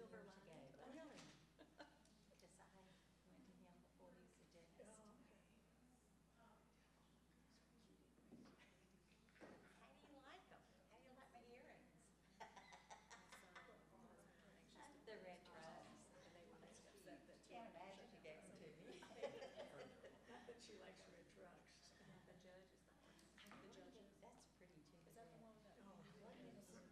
silver years ago. lining. Oh, really? Because I went to him before he was a dentist. Oh, okay. How do you like them? How do you like my earrings? The red trucks. And they want us to upset that too. Can't imagine she gave them to me. Not that she likes red trucks. The judge is the horse. The judges. That's pretty too. Is that the one with that? Oh, What is today?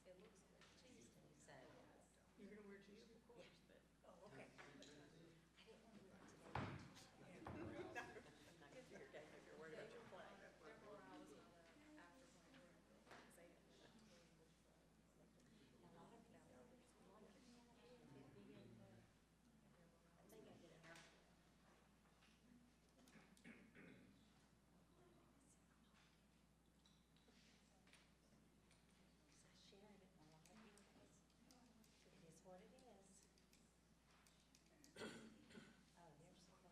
It looks like Tuesday, so. you're gonna wear jeans, of course, but, oh, okay. I didn't want to wear it today. Good for your game if you're worried about your play. There were hours on the after play because they didn't A lot of them, I think I did enough. So I shared it in a lot of areas. It is what it is. Oh, there's the phone. You wanna read it? I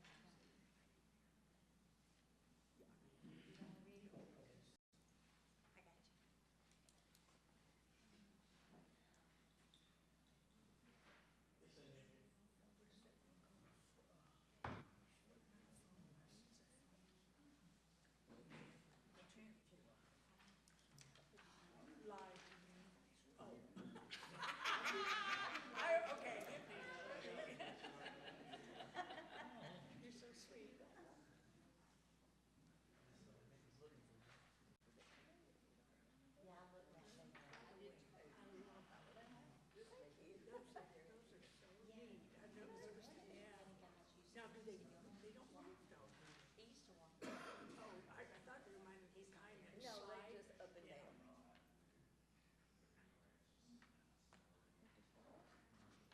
got you. Live, you mean? Oh. Okay, hit me. You're so sweet. Yeah, I looked at them. Those are so neat. I've never seen, yeah. Now, do they don't walk though? He used to walk. Oh, I thought they reminded me kind of No, slide. they just up and Yeah. down. Jonathan told me.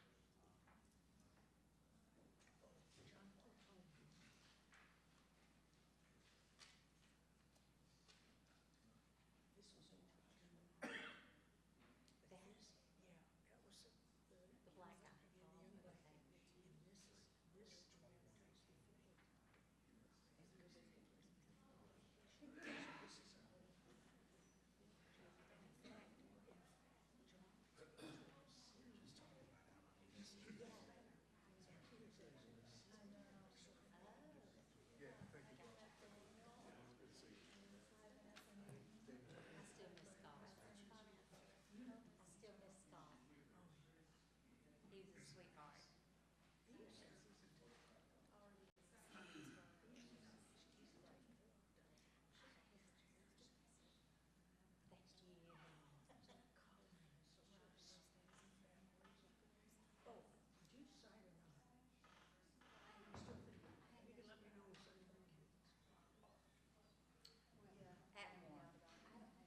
This was in That, this, yeah, that was the the black guy. yeah, the young guy. And this is the advertising for me. This is a whole. I still miss Scott. I still miss Scott. He was a sweetheart. Thank you. Oh, did you decide or not? You still think, you can let me know if something. At more. No, no.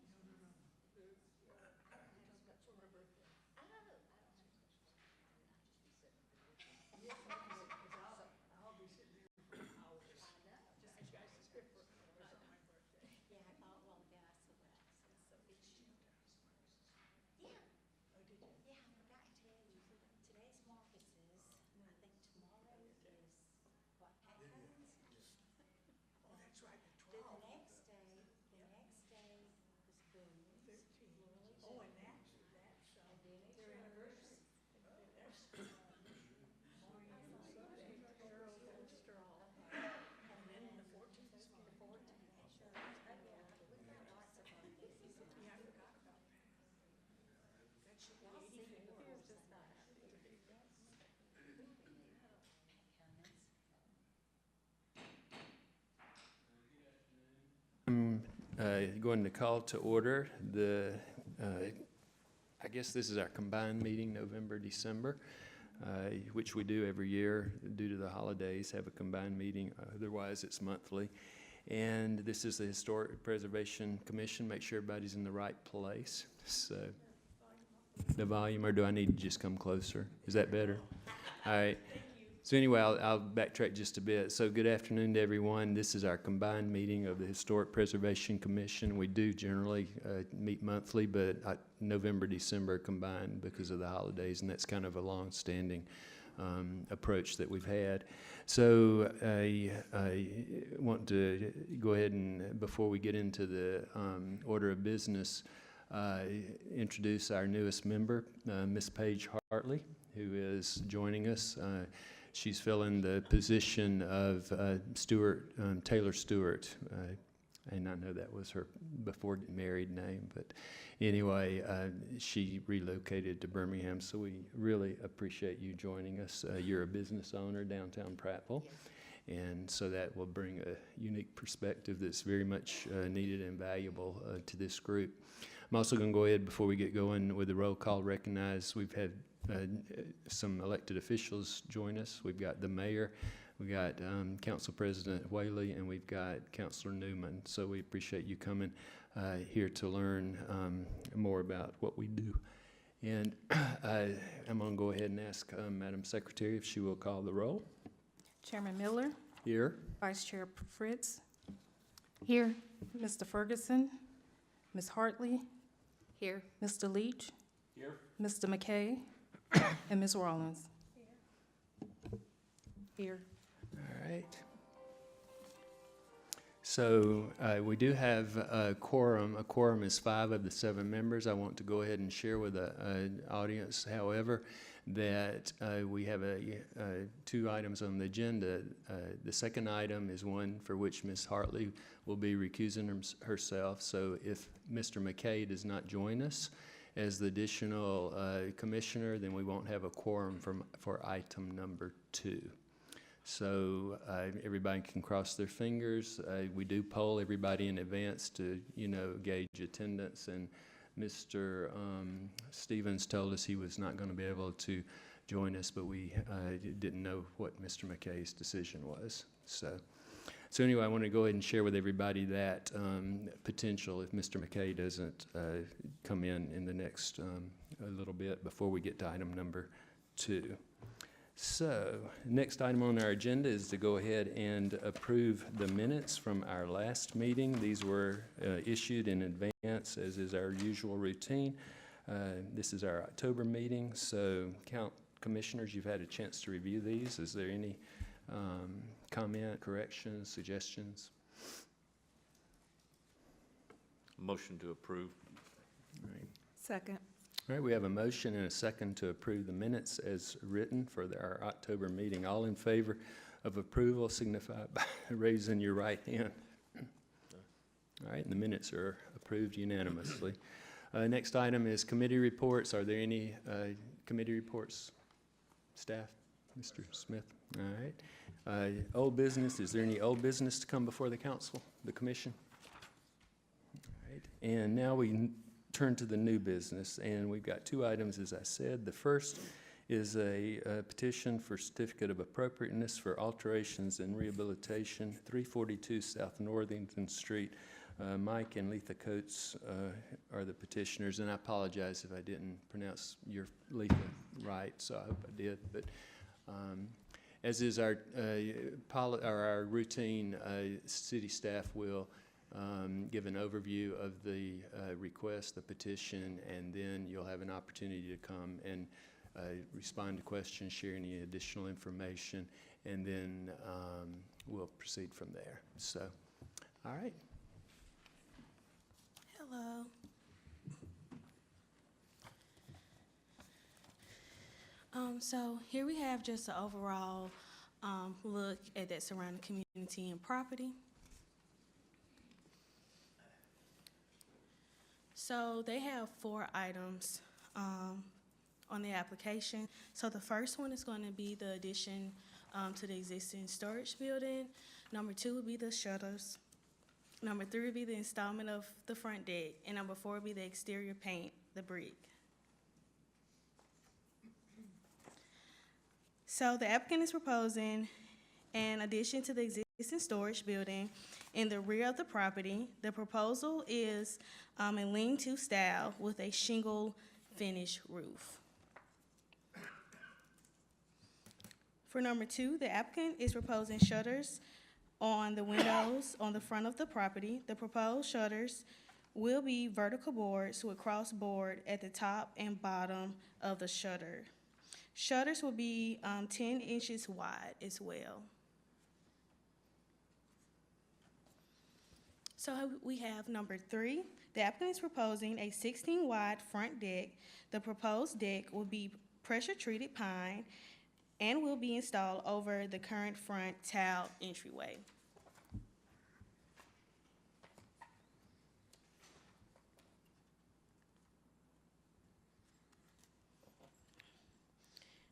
That's for my birthday. Oh. Yes, because I'll be sitting here for hours. Just you guys is here for hours on my birthday. Yeah, I thought, well, then I said, well, so it's you. Yeah, Oh, did you? yeah, I forgot to tell you. Today's Marcus's. I think tomorrow is what, Patton's? Oh, that's right, the Then 12th. the next day was Boone's. 13. Lily's. Oh, and that's And then it's their yours. anniversary. That's Cheryl Holster. And then the 14th is mine. The 14th, that's yours. Oh, yeah, we've got lots of birthdays. Yeah, I forgot about that. That should be Y'all see, 84. here's just not happy. I'm going to call to order I guess this is our combined meeting, November, December, which we do every year due to the holidays, have a combined meeting. Otherwise, it's monthly. And this is the Historic Preservation Commission. Make sure everybody's in the right place. So, the volume, or do I need to just come closer? Is that better? All right. So anyway, I'll backtrack just a bit. So good afternoon to everyone. This is our combined meeting of the Historic Preservation Commission. We do generally meet monthly, but November, December combined because of the holidays, and that's kind of a long-standing approach that we've had. So I want to go ahead and, before we get into the order of business, introduce our newest member, Miss Paige Hartley, who is joining us. She's filling the position of Taylor Stewart. And I know that was her before married name, but anyway, she relocated to Birmingham, so we really appreciate you joining us. You're a business owner downtown Prattville, and so that will bring a unique perspective that's very much needed and valuable to this group. I'm also going to go ahead, before we get going with the roll call, recognize we've had some elected officials join us. We've got the mayor, we got Council President Whaley, and we've got Councilor Newman. So we appreciate you coming here to learn more about what we do. And I'm going to go ahead and ask Madam Secretary if she will call the roll. Chairman Miller, Here. Vice Chair Fritz. Here. Mr. Ferguson, Ms. Hartley. Here. Mr. Leach. Here. Mr. McKay, and Ms. Rollins. Here. All right. So we do have a quorum. A quorum is 5 of the 7 members. I want to go ahead and share with the audience, however, that we have 2 items on the agenda. The second item is one for which Ms. Hartley will be recusing herself. So if Mr. McKay does not join us as the additional commissioner, then we won't have a quorum for item number 2. So everybody can cross their fingers. We do poll everybody in advance to, gauge attendance. And Mr. Stevens told us he was not going to be able to join us, but we didn't know what Mr. McKay's decision was. So anyway, I want to go ahead and share with everybody that potential if Mr. McKay doesn't come in the next a little bit before we get to item number 2. So, next item on our agenda is to go ahead and approve the minutes from our last meeting. These were issued in advance, as is our usual routine. This is our October meeting, so commissioners, you've had a chance to review these. Is there any comment, corrections, suggestions? Motion to approve. All right. Second. All right, we have a motion and a second to approve the minutes as written for our October meeting. All in favor of approval signify by raising your right hand. All right, and the minutes are approved unanimously. Next item is committee reports. Are there any committee reports? Staff? Mr. Smith? All right. Old business. Is there any old business to come before the council, the commission? All right, and now we turn to the new business, and we've got 2 items, as I said. The first is a petition for certificate of appropriateness for alterations and rehabilitation, 342 South Northington Street. Mike and Letha Coates are the petitioners, and I apologize if I didn't pronounce your Letha right, so I hope I did. But as is our routine, city staff will give an overview of the request, the petition, and then you'll have an opportunity to come and respond to questions, share any additional information, and then we'll proceed from there. So, all right. Hello. So here we have just an overall look at that surrounding community and property. So they have 4 items on the application. So the first one is going to be the addition to the existing storage building. Number 2 would be the shutters. Number 3 would be the installment of the front deck. And number 4 would be the exterior paint, the brick. So the applicant is proposing an addition to the existing storage building in the rear of the property. The proposal is a lean-to style with a shingle finish roof. For number 2, the applicant is proposing shutters on the windows on the front of the property. The proposed shutters will be vertical boards with cross board at the top and bottom of the shutter. Shutters will be 10 inches wide as well. So we have number 3. The applicant is proposing a 16-wide front deck. The proposed deck will be pressure-treated pine and will be installed over the current front tile entryway.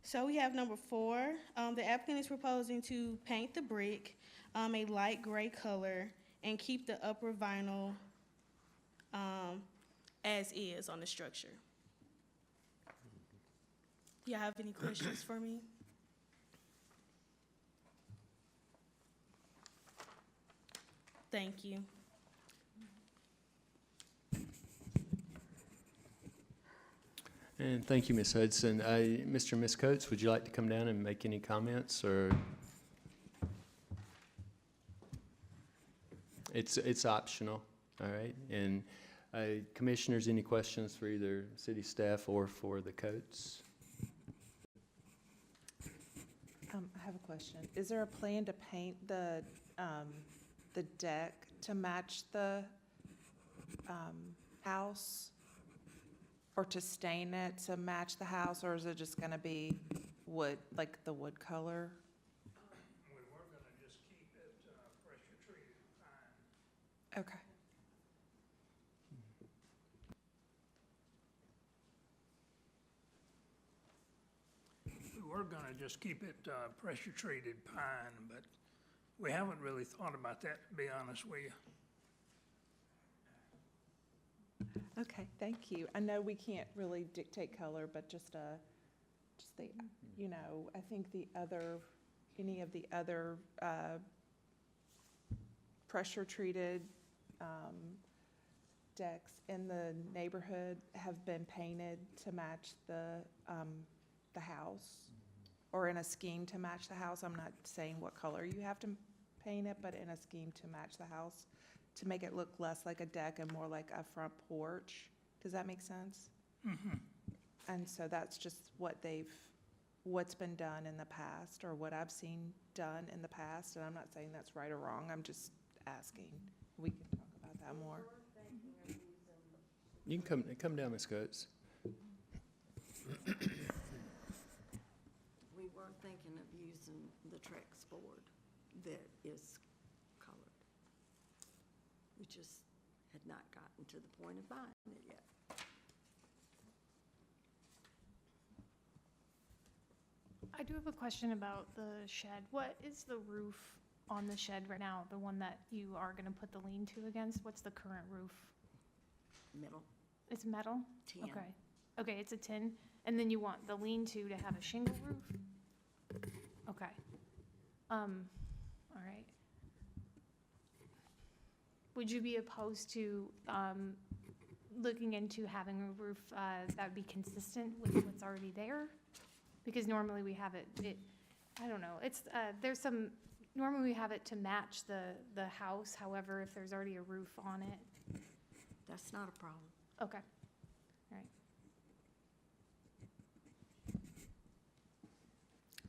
So we have number 4. The applicant is proposing to paint the brick a light gray color and keep the upper vinyl as is on the structure. Do y'all have any questions for me? Thank you. And thank you, Ms. Hudson. Mr. and Ms. Coates, would you like to come down and make any comments, or? It's optional, all right? And commissioners, any questions for either city staff or for the Coates? I have a question. Is there a plan to paint the deck to match the house? Or to stain it to match the house, or is it just gonna be wood, like the wood color? We were gonna just keep it pressure treated pine. Okay. We were gonna just keep it pressure treated pine, but we haven't really thought about that, to be honest with you. Okay, thank you. I know we can't really dictate color, but just the, you know, I think any of the other pressure-treated decks in the neighborhood have been painted to match the house, or in a scheme to match the house. I'm not saying what color you have to paint it, but in a scheme to match the house, to make it look less like a deck and more like a front porch. Does that make sense? Mm-hmm. And so that's just what's been done in the past, or what I've seen done in the past, and I'm not saying that's right or wrong, I'm just asking. We can talk about that more. You can come down, Ms. Coates. We weren't thinking of using the Trex board that is colored. We just had not gotten to the point of buying it yet. I do have a question about the shed. What is the roof on the shed right now, the one that you are gonna put the lean-to against? What's the current roof? Middle It's metal? tin. Okay. Okay, it's a tin, and then you want the lean-to to have a shingle roof? Okay. All right. Would you be opposed to, looking into having a roof, that would be consistent with what's already there? Because normally we have it, I don't know, it's, normally we have it to match the house, however, if there's already a roof on it. That's not a problem. Okay, all right.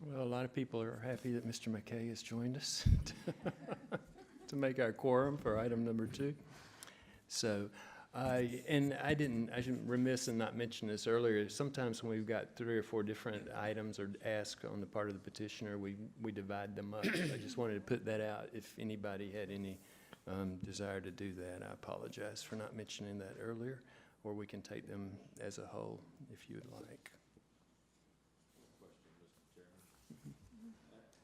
Well, a lot of people are happy that Mr. McKay has joined us to make our quorum for item number 2. So, I should remiss in not mentioning this earlier. Sometimes when we've got 3 or 4 different items or ask on the part of the petitioner, we divide them up. I just wanted to put that out. If anybody had any desire to do that, I apologize for not mentioning that earlier, or we can take them as a whole if you would like. Question, Mr. Chairman.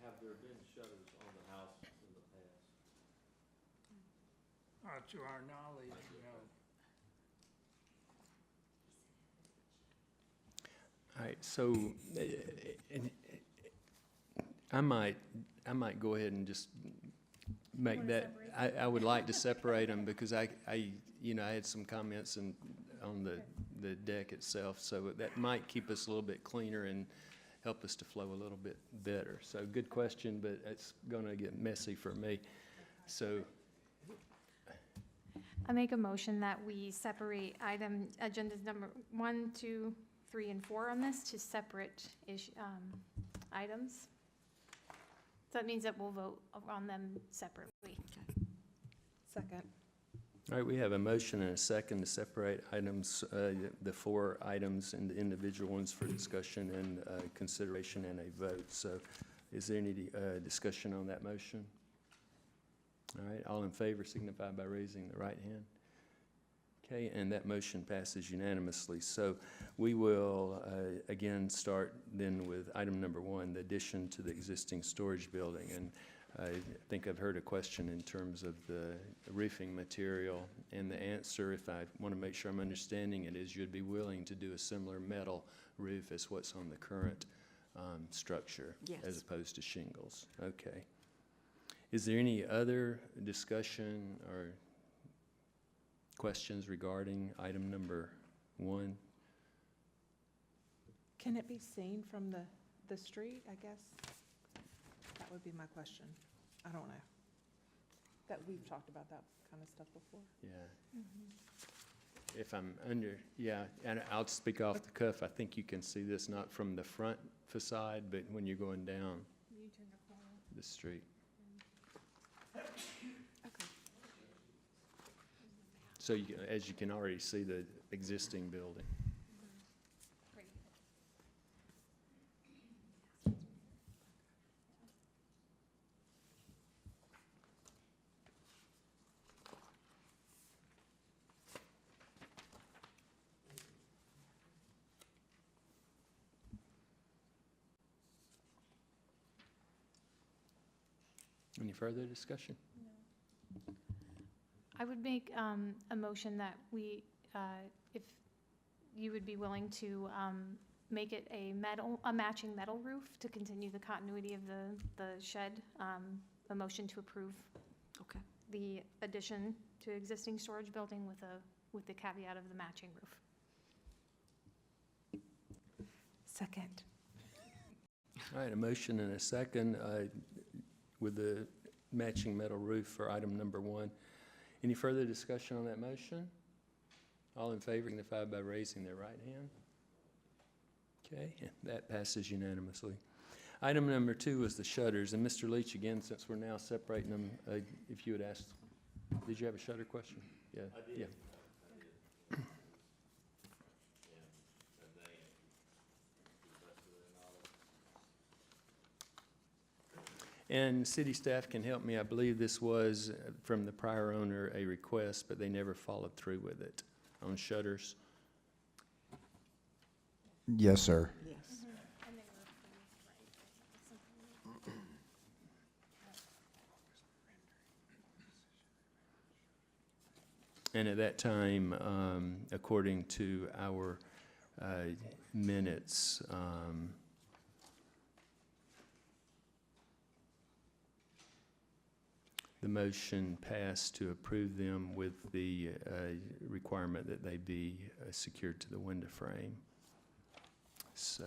Have there been shutters on the house in the past? To our knowledge, no. All right, so I might go ahead and just make that. I would like to separate them because I had some comments on the deck itself, so that might keep us a little bit cleaner and help us to flow a little bit better. So good question, but it's going to get messy for me. So I make a motion that we separate agendas number 1, 2, 3, and 4 on this to separate items. So that means that we'll vote on them separately. Second. All right, we have a motion and a second to separate items, the 4 items into individual ones for discussion and consideration and a vote. So is there any discussion on that motion? All right, all in favor signify by raising the right hand. Okay, and that motion passes unanimously. So we will, again, start then with item number 1, the addition to the existing storage building. And I think I've heard a question in terms of the roofing material, and the answer, if I want to make sure I'm understanding it, is you'd be willing to do a similar metal roof as what's on the current structure, Yes. as opposed to shingles. Okay. Is there any other discussion or questions regarding item number 1? Can it be seen from the street, I guess? That would be my question. I don't know. That, we've talked about that kind of stuff before. Yeah. If I'm under, yeah, and I'll speak off the cuff, I think you can see this not from the front facade, but when you're going down You turn the corner. the street. Okay. So you, as you can already see the existing building. Right. Any further discussion? I would make a motion that we, if you would be willing to make it a matching metal roof to continue the continuity of the shed, a motion to approve Okay. the addition to existing storage building with the caveat of the matching roof. Second. All right, a motion and a second with the matching metal roof for item number 1. Any further discussion on that motion? All in favor signify by raising their right hand. Okay, that passes unanimously. Item number 2 was the shutters, and Mr. Leach, again, since we're now separating them, if you would ask, did you have a shutter question? Yeah. I did. Yeah. I did. And they, to the best of their knowledge. And city staff can help me. I believe this was from the prior owner a request, but they never followed through with it on shutters. Yes, sir. Yes. And they were approved, right? And at that time, according to our minutes, the motion passed to approve them with the requirement that they be secured to the window frame. So,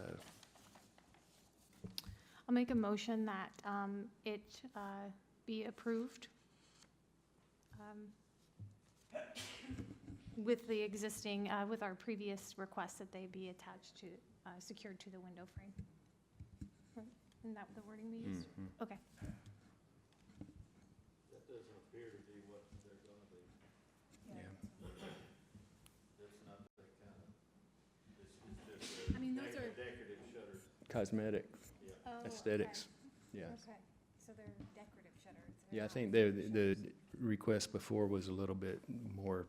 I'll make a motion that it be approved with the existing, with our previous request that they be attached to, secured to the window frame. Right? Isn't that the wording we used? mhm. Okay. That doesn't appear to be what they're gonna be. Yeah. That's not that kind of, it's just I mean, those are- decorative shutters. Cosmetic Yeah. Oh, aesthetics, yeah. Okay, so they're decorative shutters. Yeah, I think the request before was a little bit more,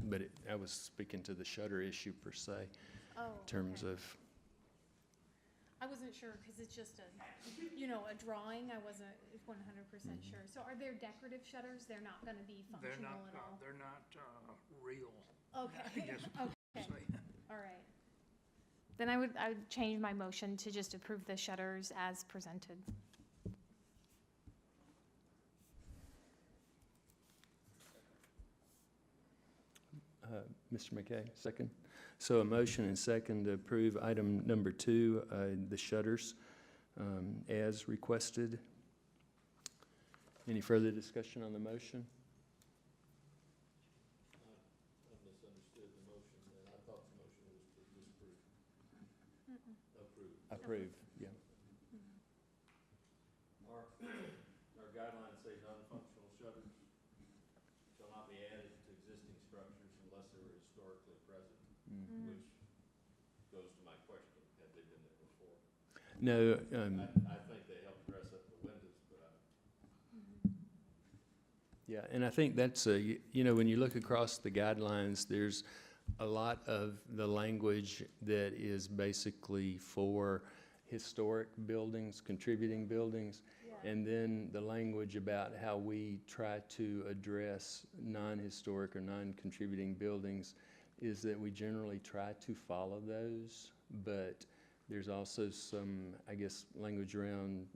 but I was speaking to the shutter issue per se, in terms of, I wasn't sure, because it's just a drawing, I wasn't 100% sure. So are there decorative shutters? They're not gonna be They're functional not, at all? they're not real, I Okay, guess. okay, Say. all right. Then I would change my motion to just approve the shutters as presented. Mr. McKay, second. So a motion and second to approve item number 2, the shutters, as requested. Any further discussion on the motion? I misunderstood the motion, and I thought the motion was to disapprove. Approve. Approve, yeah. Our guidelines say non-functional shutters shall not be added to goes to my question, had they been there before? No, I think they helped dress up the windows, but yeah, and I think that's when you look across the guidelines, there's a lot of the language that is basically for historic buildings, contributing buildings, and then the language about how we try to address non-historic or non-contributing buildings is that we generally try to follow those, but there's also some, I guess, language around,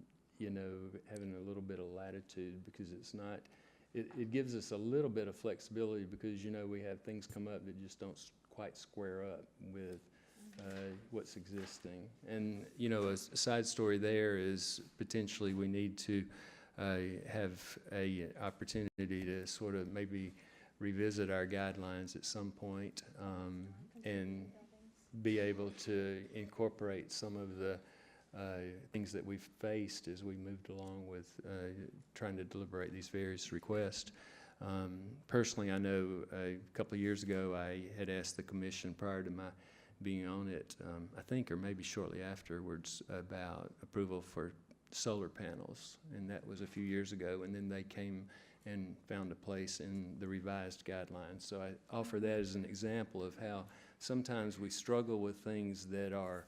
having a little bit of latitude, because it's not, it gives us a little bit of flexibility, because, we have things come up that just don't quite square up with what's existing. And, a side story there is potentially we need to have a opportunity to sort of maybe revisit our guidelines at some point, and be able to incorporate some of the things that we've faced as we moved along with trying to deliberate these various requests. Personally, I know a couple of years ago, I had asked the commission prior to my being on it, I think, or maybe shortly afterwards, about approval for solar panels, and that was a few years ago, and then they came and found a place in the revised guidelines. So I offer that as an example of how sometimes we struggle with things that are,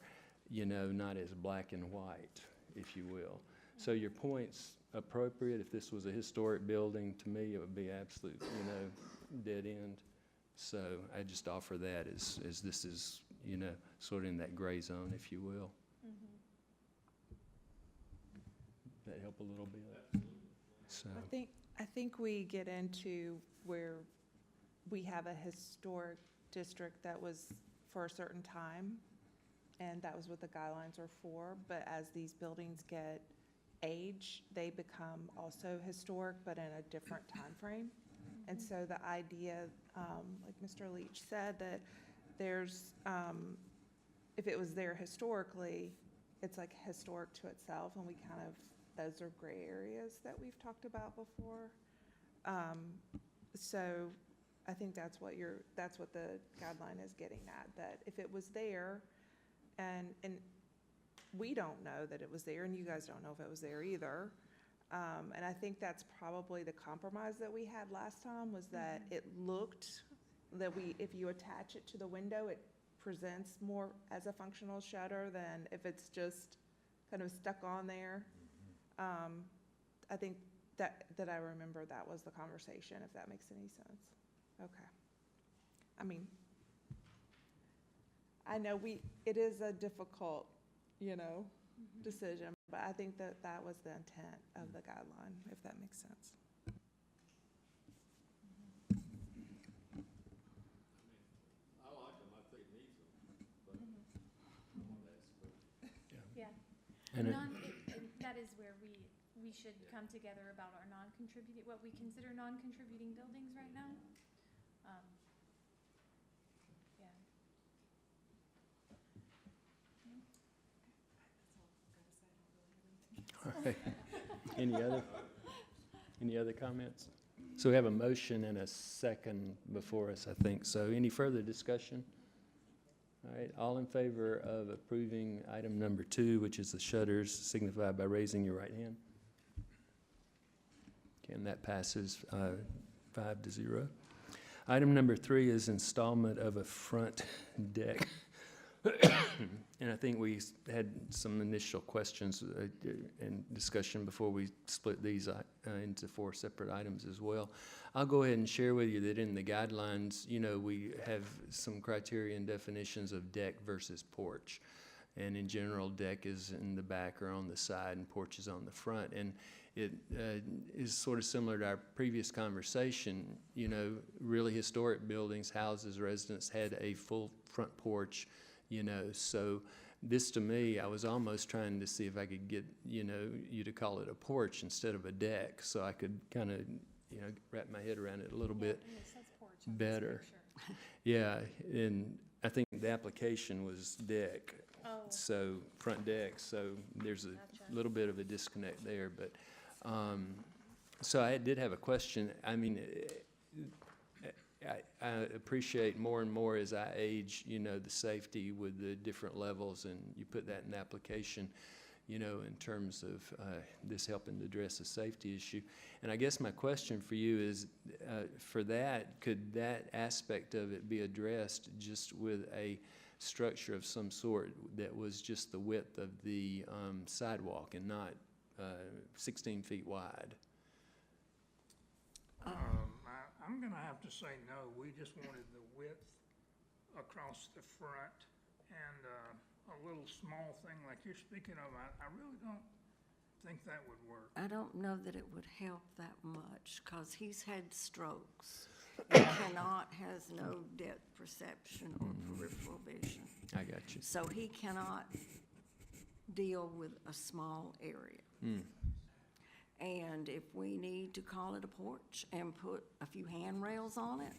not as black and white, if you will. So your point's appropriate. If this was a historic building, to me, it would be absolute, dead end. So I just offer that as this is, sort of in that gray zone, if you will. That help a little bit? So. I think we get into where we have a historic district that was for a certain time, and that was what the guidelines are for. But as these buildings get age, they become also historic, but in a different time frame. And so the idea, like Mr. Leach said, that there's, if it was there historically, it's like historic to itself, and we kind of, those are gray areas that we've talked about before. So I think that's what the guideline is getting at, that if it was there, and we don't know that it was there, and you guys don't know if it was there either. And I think that's probably the compromise that we had last time, was that it looked that if you attach it to the window, it presents more as a functional shutter than if it's just kind of stuck on there. I think that I remember that was the conversation, if that makes any sense. Okay. I mean, I know it is a difficult, decision, but I think that was the intent of the guideline, if that makes sense. I like them, I think it needs them, but I want to ask a question. Yeah. And That is where we should come together about our non-contributing, what we consider non-contributing buildings right now. Yeah. all right. Any other comments? So we have a motion and a second before us, I think. So any further discussion? All right, all in favor of approving item number 2, which is the shutters, signify by raising your right hand. Okay, and that passes 5-0. Item number 3 is installment of a front deck. And I think we had some initial questions and discussion before we split these into 4 separate items as well. I'll go ahead and share with you that in the guidelines, we have some criteria and definitions of deck versus porch. And in general, deck is in the back or on the side, and porch is on the front. And it is sort of similar to our previous conversation. Really historic buildings, houses, residents had a full front porch. So this, to me, I was almost trying to see if I could get, you to call it a porch instead of a deck, so I could kind of, wrap my head around it a little bit And it says porch on this better. picture. Yeah, and I think the application was deck, Oh, so front deck, so there's a gotcha. little bit of a disconnect there, but, so I did have a question. I mean, I appreciate more and more as I age, you know, the safety with the different levels, and you put that in application, you know, in terms of this helping to address a safety issue. And I guess my question for you is, for that, could that aspect of it be addressed just with a structure of some sort that was just the width of the sidewalk and not 16 feet wide? I'm gonna have to say no. We just wanted the width across the front and a little small thing like you're speaking of. I really don't think that would work. I don't know that it would help that much, because he's had strokes. And has no depth perception or peripheral vision. I got you. So he cannot deal with a small area. And if we need to call it a porch and put a few handrails on it,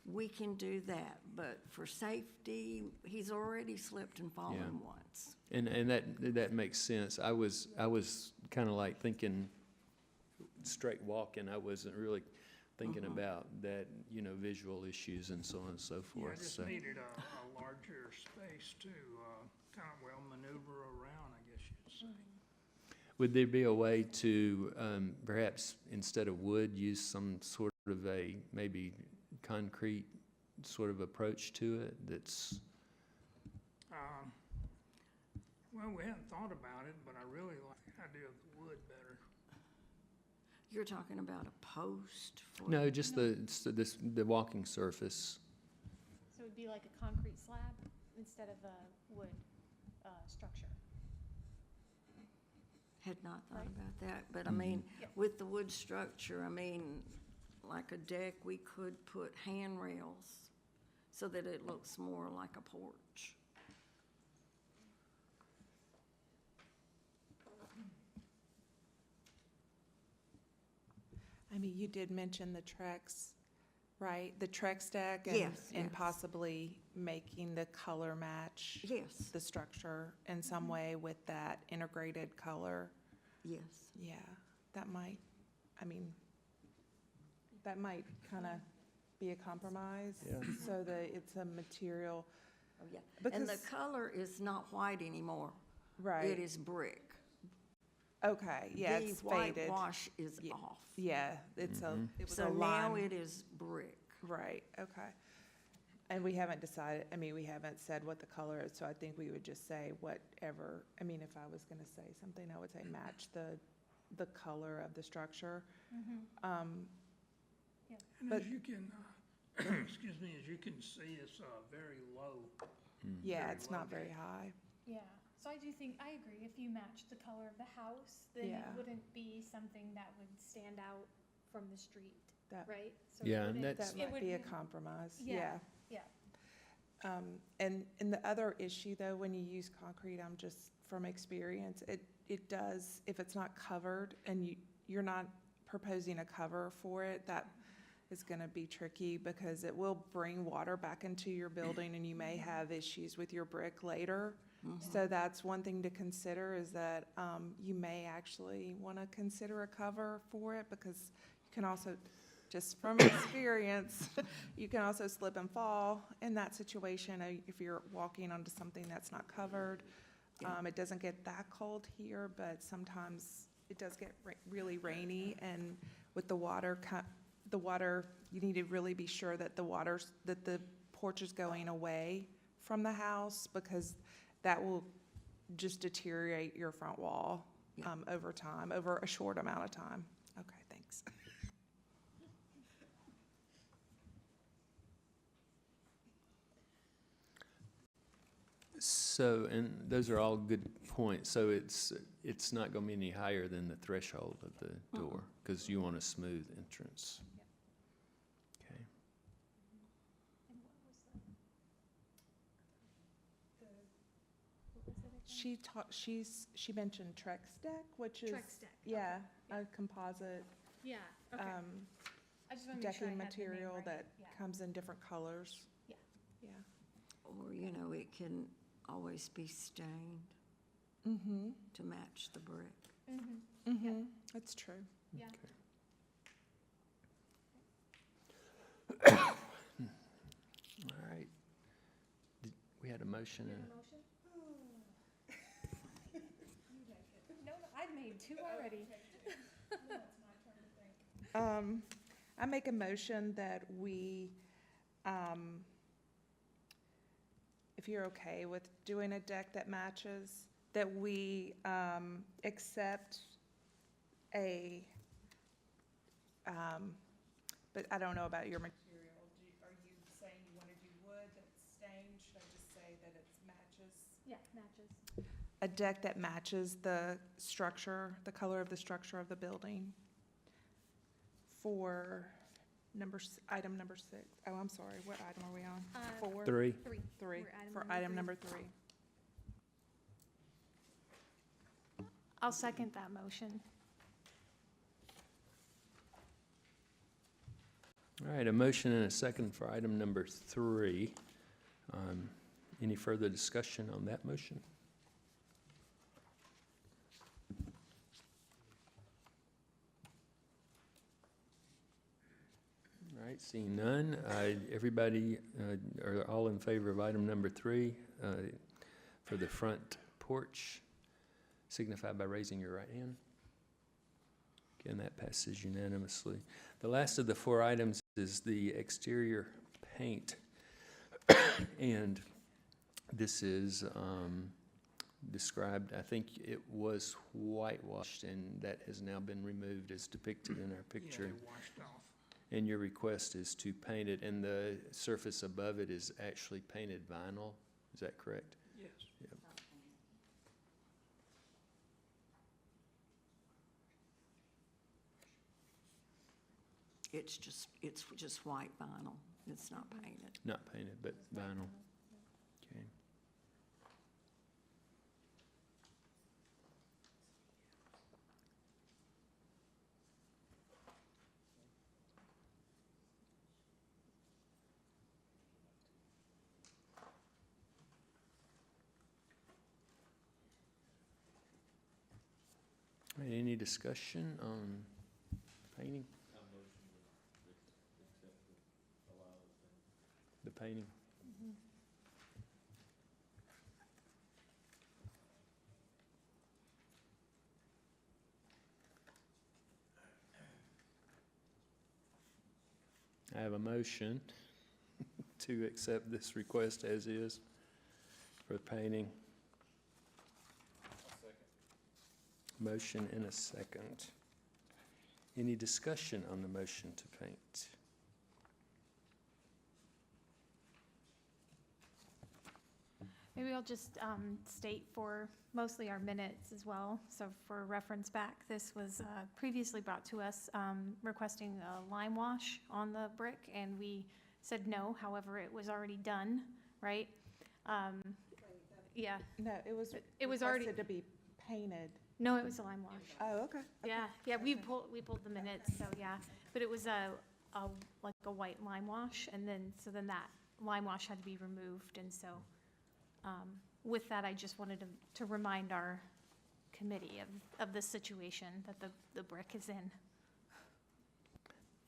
we can do that. But for safety, he's already slipped and fallen Yeah. once. And that makes sense. I was kind of like thinking straight walking. I wasn't really thinking about that, you know, visual issues and so on and so Yeah, I forth. just So, needed a larger space to kind of well maneuver around, I guess you'd say. would there be a way to perhaps instead of wood use some sort of a maybe concrete sort of approach to it? That's Well, we hadn't thought about it, but I really like the idea of the wood better. You're talking about a post for? no, just the walking surface. So it would be like a concrete slab instead of a wood structure. Had not thought Right. about that, but I mean, Yep. with the wood structure, I mean, like a deck, we could put handrails so that it looks more like a porch. I mean, you did mention the Trex, right? The Trex deck and, Yes, and yes. possibly making the color match Yes, the structure in some way with that integrated color. yes. Yeah, that might, I mean, that might kind of be a compromise. Yeah. So that it's a material, Oh, yeah. And the because, color is not white anymore. right, It is brick. okay, yeah, it's The faded. whitewash is Yeah. off. Yeah, it's a, it was a So now lime. it is brick. Right, okay. And we haven't decided, I mean, we haven't said what the color is, so I think we would just say whatever, I mean, if I was gonna say something, I would say match the color of the structure. And But- as you can, excuse me, as you can see, it's very low. Yeah, Very it's low not very deck. high. Yeah, so I do think, I agree, if you match the color of the house, then it Yeah. wouldn't be something that would stand out from the street, That, right? So it Yeah, and wouldn't- that's- that it might be a would- compromise, Yeah. yeah. Yeah, And the other issue, though, when you use concrete, I'm just, from experience, it does, if it's not covered and you're not proposing a cover for it, that is gonna be tricky because it will bring water back into your building and you may have issues with your brick later. So that's one thing to consider, is that you may actually wanna consider a cover for it, because you can also, just from experience, you can also slip and fall in that situation if you're walking onto something that's not covered. Yeah. It doesn't get that cold here, but sometimes it does get really rainy, and with the water, you need to really be sure that the porch is going away from the house, because that will just deteriorate your front wall Yeah. over time, over a short amount of time. Okay, thanks. So, and those are all good points. So it's not going to be any higher than the threshold of the door, because you want a smooth entrance. Okay. and what was what was it again? She mentioned Trex deck, which is, Trex deck. yeah, okay, a composite, Yeah, okay. I just want to make sure I decking had the name material right. that Yeah. comes in different colors. Yeah. Yeah. Or, you know, it can always be stained Mm-hmm, to match the brick. Mm-hmm. mm-hmm, that's true. Yeah. We had a motion and, No, I'd made two already. I make a motion that we, if you're okay with doing a deck that matches, that we, accept a, but I don't know about your material. Are you saying you want to do wood that's stained? Should I just say that it matches? Yeah, matches. A deck that matches the structure, the color of the structure of the building for item number 6. Oh, I'm sorry, what item are we on? 4? 3. 3. 3, We're for item number 3. I'll second that motion. All right, a motion and a second for item number 3. Any further discussion on that motion? All right, seeing none, everybody are all in favor of item number 3 for the front porch, signify by raising your right hand. Again, that passes unanimously. The last of the 4 items is the exterior paint. And this is described, I think it was whitewashed, and that has now been removed as depicted in our Yeah, picture. they washed off. And your request is to paint it, and the surface above it is actually painted vinyl. Is that correct? Yes. Yep. It's just white vinyl. It's not painted. Not painted, but vinyl. Okay. All right, any discussion on painting? The painting? I have a motion to accept this request as is for painting. Motion and a second. Any discussion on the motion to paint? Maybe I'll just state for mostly our minutes as well. So for reference back, this was previously brought to us requesting a lime wash on the brick, and we said no. However, it was already done, right? Yeah. No, It was already- requested to be painted. No, it was a lime wash. Oh, okay. Yeah, we pulled the minutes, so yeah. But it was like a white lime wash, and then that lime wash had to be removed, and so with that, I just wanted to remind our committee of the situation that the brick is in.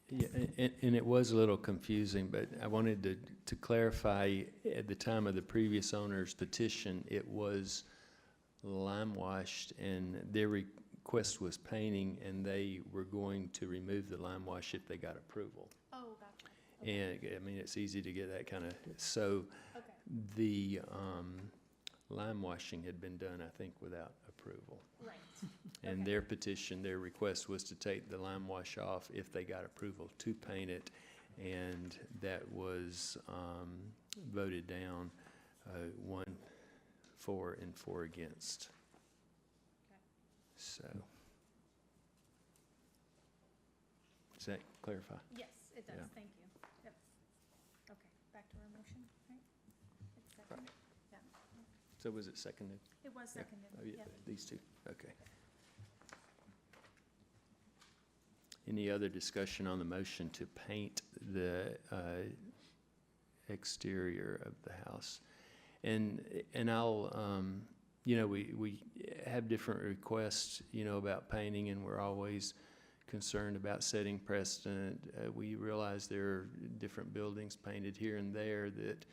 Yeah, and it was a little confusing, but I wanted to clarify, at the time of the previous owner's petition, it was lime washed, and their request was painting, and they were going to remove the lime wash if they got approval. Oh, gotcha. And, I mean, it's easy to get that kind of, so Okay. the lime washing had been done, I think, without approval. Right. And their petition, their request was to take the lime wash off if they got approval to paint it, and that was voted down, 1 for and 4 against. Okay. So, does that clarify? Yes, it does, Yeah. thank you. Yep. Okay, back to our motion, right? It's seconded? Yeah. So was it seconded? It was Yeah. seconded, Oh, yeah, yeah. these two, okay. Any other discussion on the motion to paint the exterior of the house? And I'll, you know, we have different requests, you know, about painting, and we're always concerned about setting precedent. We realize there are different buildings painted here and there that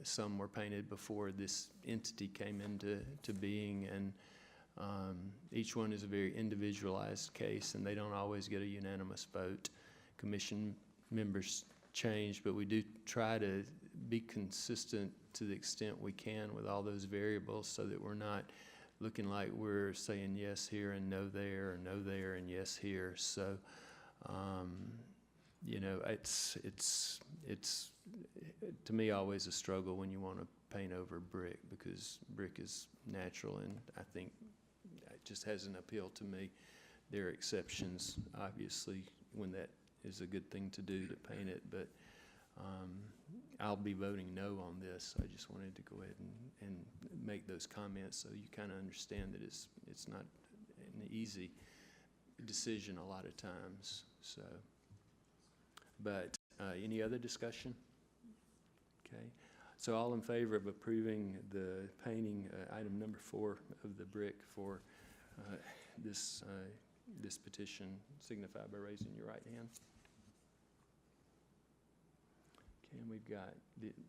Some were painted before this entity came into being, and each one is a very individualized case, and they don't always get a unanimous vote. Commission members change, but we do try to be consistent to the extent we can with all those variables so that we're not looking like we're saying yes here and no there, or no there and yes here. So, you know, it's to me always a struggle when you want to paint over brick, because brick is natural, and I think it just has an appeal to me. There are exceptions, obviously, when that is a good thing to do, to paint it, but I'll be voting no on this. I just wanted to go ahead and make those comments so you kind of understand that it's not an easy decision a lot of times. So, but any other discussion? Okay. So all in favor of approving the painting, item number 4 of the brick for this petition, signify by raising your right hand. Okay, and we've got,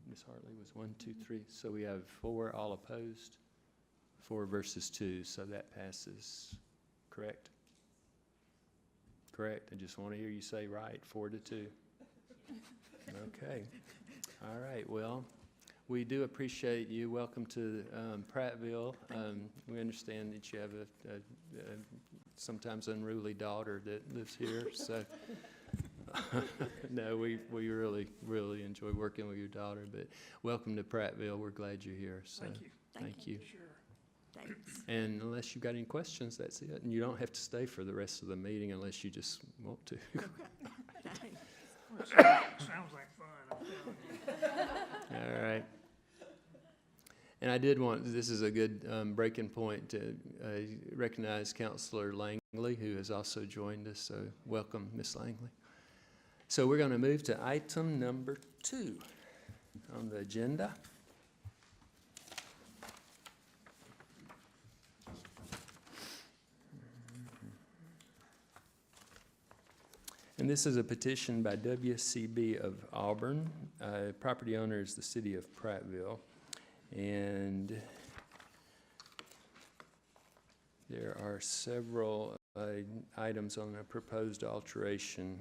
Ms. Hartley was 1, 2, 3. So we have 4, all opposed, 4 versus 2. So that passes, correct? Correct. I just want to hear you say right, 4 to 2. Okay. All right. Well, we do appreciate you. Welcome to Prattville. We understand that you have a sometimes unruly daughter that lives here. So, no, we really enjoy working with your daughter. But welcome to Prattville. We're glad you're here. So, Thank you. thank you. Sure. Thanks. And unless you've got any questions, that's it. And you don't have to stay for the rest of the meeting unless you just want to. Thanks. Well, sounds like fun, I'm telling you. All right. And I did want, this is a good breaking point to recognize Councilor Langley, who has also joined us. So welcome, Ms. Langley. So we're going to move to item number 2 on the agenda. And this is a petition by WCB of Auburn. Property owner is the city of Prattville. And there are several items on a proposed alteration,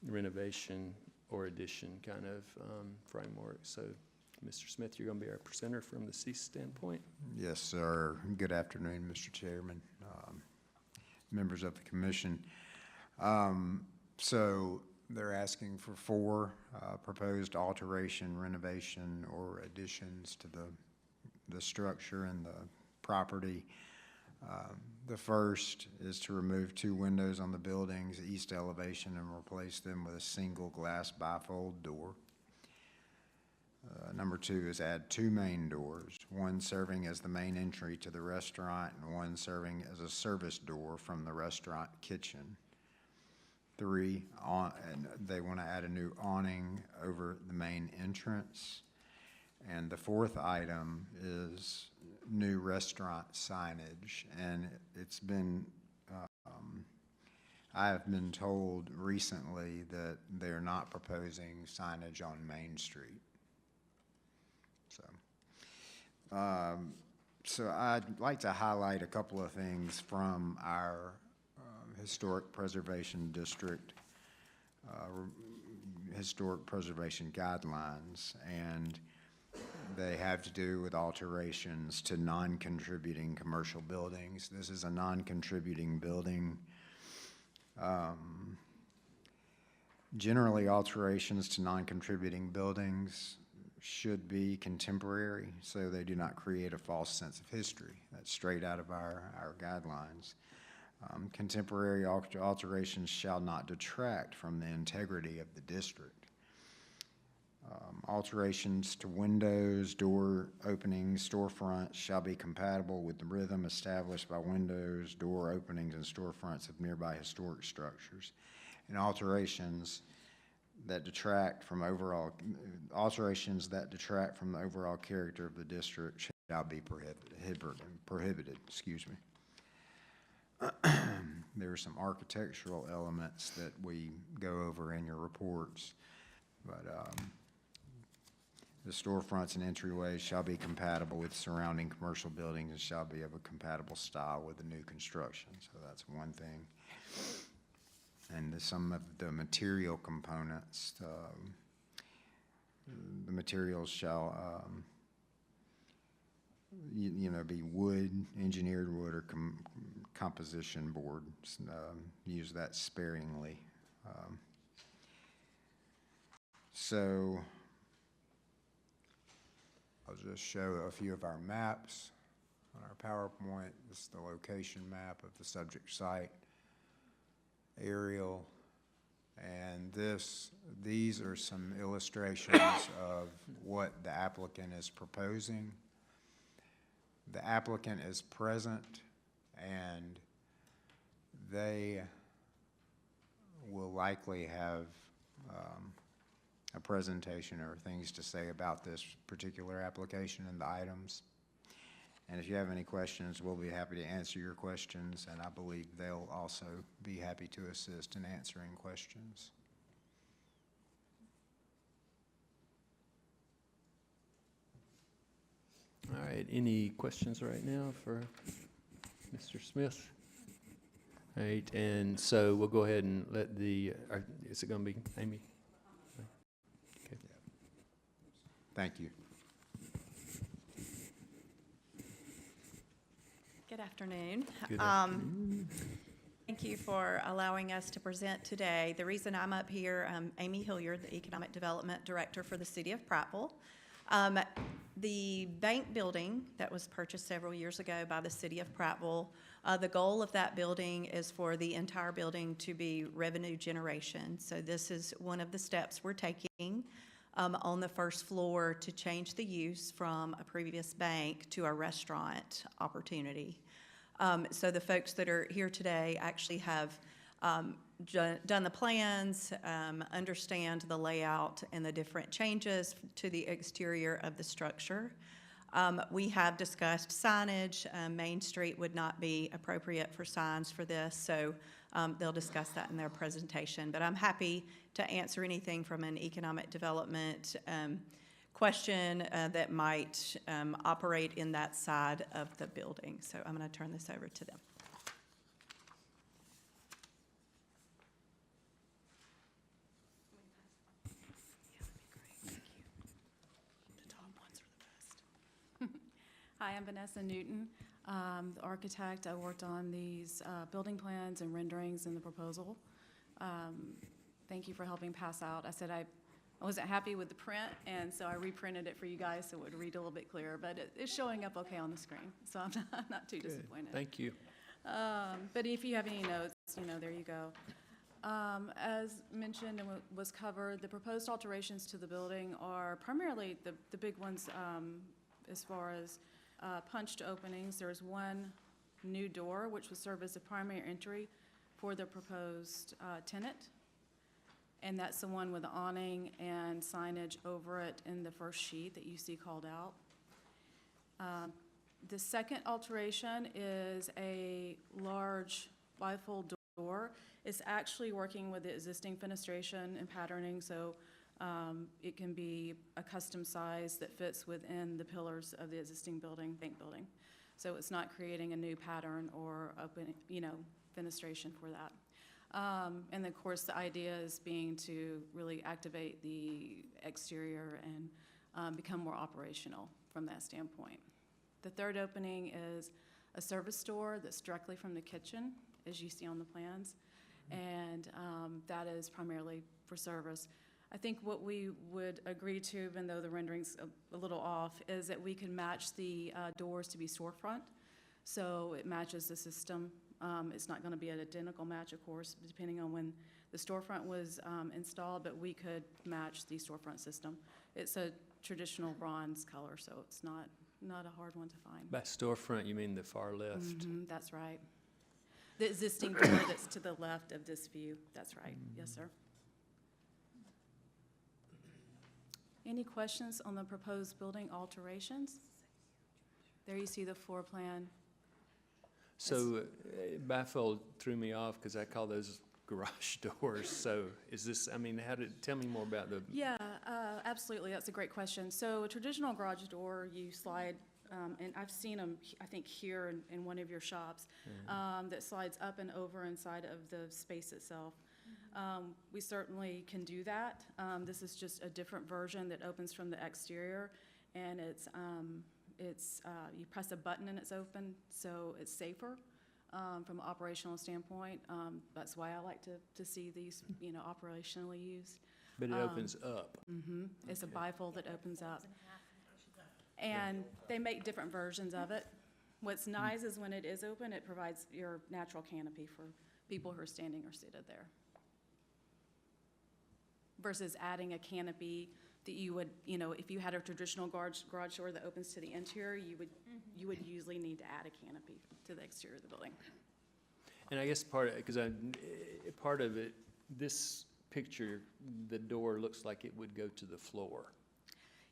renovation, or addition kind of framework. So, Mr. Smith, you're going to be our presenter from the C standpoint. Yes, sir. Good afternoon, Mr. Chairman, members of the commission. So they're asking for 4 proposed alteration, renovation, or additions to the structure and the property. The first is to remove 2 windows on the building's east elevation and replace them with a single glass bifold door. Number 2 is add 2 main doors, one serving as the main entry to the restaurant and one serving as a service door from the restaurant kitchen. 3, and they want to add a new awning over the main entrance. And the 4th item is new restaurant signage. And it's been, I have been told recently that they're not proposing signage on Main Street. So I'd like to highlight a couple of things from our Historic Preservation District, Historic Preservation Guidelines, and they have to do with alterations to non-contributing commercial buildings. This is a non-contributing building. Generally, alterations to non-contributing buildings should be contemporary, so they do not create a false sense of history. That's straight out of our guidelines. Contemporary alterations shall not detract from the integrity of the district. Alterations to windows, door openings, storefronts shall be compatible with the rhythm established by windows, door openings, and storefronts of nearby historic structures. And alterations that detract from the overall character of the district shall be prohibited. Excuse me. There are some architectural elements that we go over in your reports, but The storefronts and entryways shall be compatible with surrounding commercial buildings and shall be of a compatible style with the new construction. So that's one thing. And some of the material components, the materials shall, be wood, engineered wood, or composition board. Use that sparingly. So I'll just show a few of our maps on our PowerPoint. This is the location map of the subject site, aerial, and these are some illustrations of what the applicant is proposing. The applicant is present, and they will likely have a presentation or things to say about this particular application and the items. And if you have any questions, we'll be happy to answer your questions, and I believe they'll also be happy to assist in answering questions. All right, any questions right now for Mr. Smith? All right, and so we'll go ahead and let is it going to be Amy? Okay. Thank you. Good afternoon. Good afternoon. Thank you for allowing us to present today. The reason I'm up here, I'm Amy Hilliard, the Economic Development Director for the City of Prattville. The bank building that was purchased several years ago by the City of Prattville, the goal of that building is for the entire building to be revenue generation. So this is one of the steps we're taking on the first floor to change the use from a previous bank to a restaurant opportunity. So the folks that are here today actually have done the plans, understand the layout and the different changes to the exterior of the structure. We have discussed signage. Main Street would not be appropriate for signs for this, so they'll discuss that in their presentation. But I'm happy to answer anything from an economic development question that might operate in that side of the building. So I'm going to turn this over to them. Hi, I'm Vanessa Newton, the architect. I worked on these building plans and renderings in the proposal. Thank you for helping pass out. I said I wasn't happy with the print, and so I reprinted it for you guys so it would read a little bit clearer, but it's showing up okay on the screen, so I'm not too disappointed. Thank you. But if you have any notes, there you go. As mentioned and was covered, the proposed alterations to the building are primarily the big ones as far as punched openings. There's one new door, which will serve as the primary entry for the proposed tenant. And that's the one with the awning and signage over it in the first sheet that you see called out. The second alteration is a large bifold door. It's actually working with the existing fenestration and patterning, so it can be a custom size that fits within the pillars of the existing bank building. So it's not creating a new pattern or open, fenestration for that. And of course, the idea is being to really activate the exterior and become more operational from that standpoint. The third opening is a service door that's directly from the kitchen, as you see on the plans, and that is primarily for service. I think what we would agree to, even though the rendering's a little off, is that we can match the doors to be storefront, so it matches the system. It's not going to be an identical match, of course, depending on when the storefront was installed, but we could match the storefront system. It's a traditional bronze color, so it's not a hard one to find. By storefront, you mean the far left? Mm-hmm, that's right. The existing door that's to the left of this view. That's right. Yes, sir. Any questions on the proposed building alterations? There you see the floor plan. So bifold threw me off because I call those garage doors. So is this, I mean, tell me more about the, Yeah, absolutely, that's a great question. So a traditional garage door, you slide, and I've seen them, I think here in one of your shops, that slides up and over inside of the space itself. We certainly can do that. This is just a different version that opens from the exterior, and you press a button and it's open, so it's safer from an operational standpoint. That's why I like to see these, operationally used. but it opens up? It's a bifold that opens up. And they make different versions of it. What's nice is when it is open, it provides your natural canopy for people who are standing or seated there. Versus adding a canopy that you would, if you had a traditional garage door that opens to the interior, you would usually need to add a canopy to the exterior of the building. And I guess part of it, this picture, the door looks like it would go to the floor.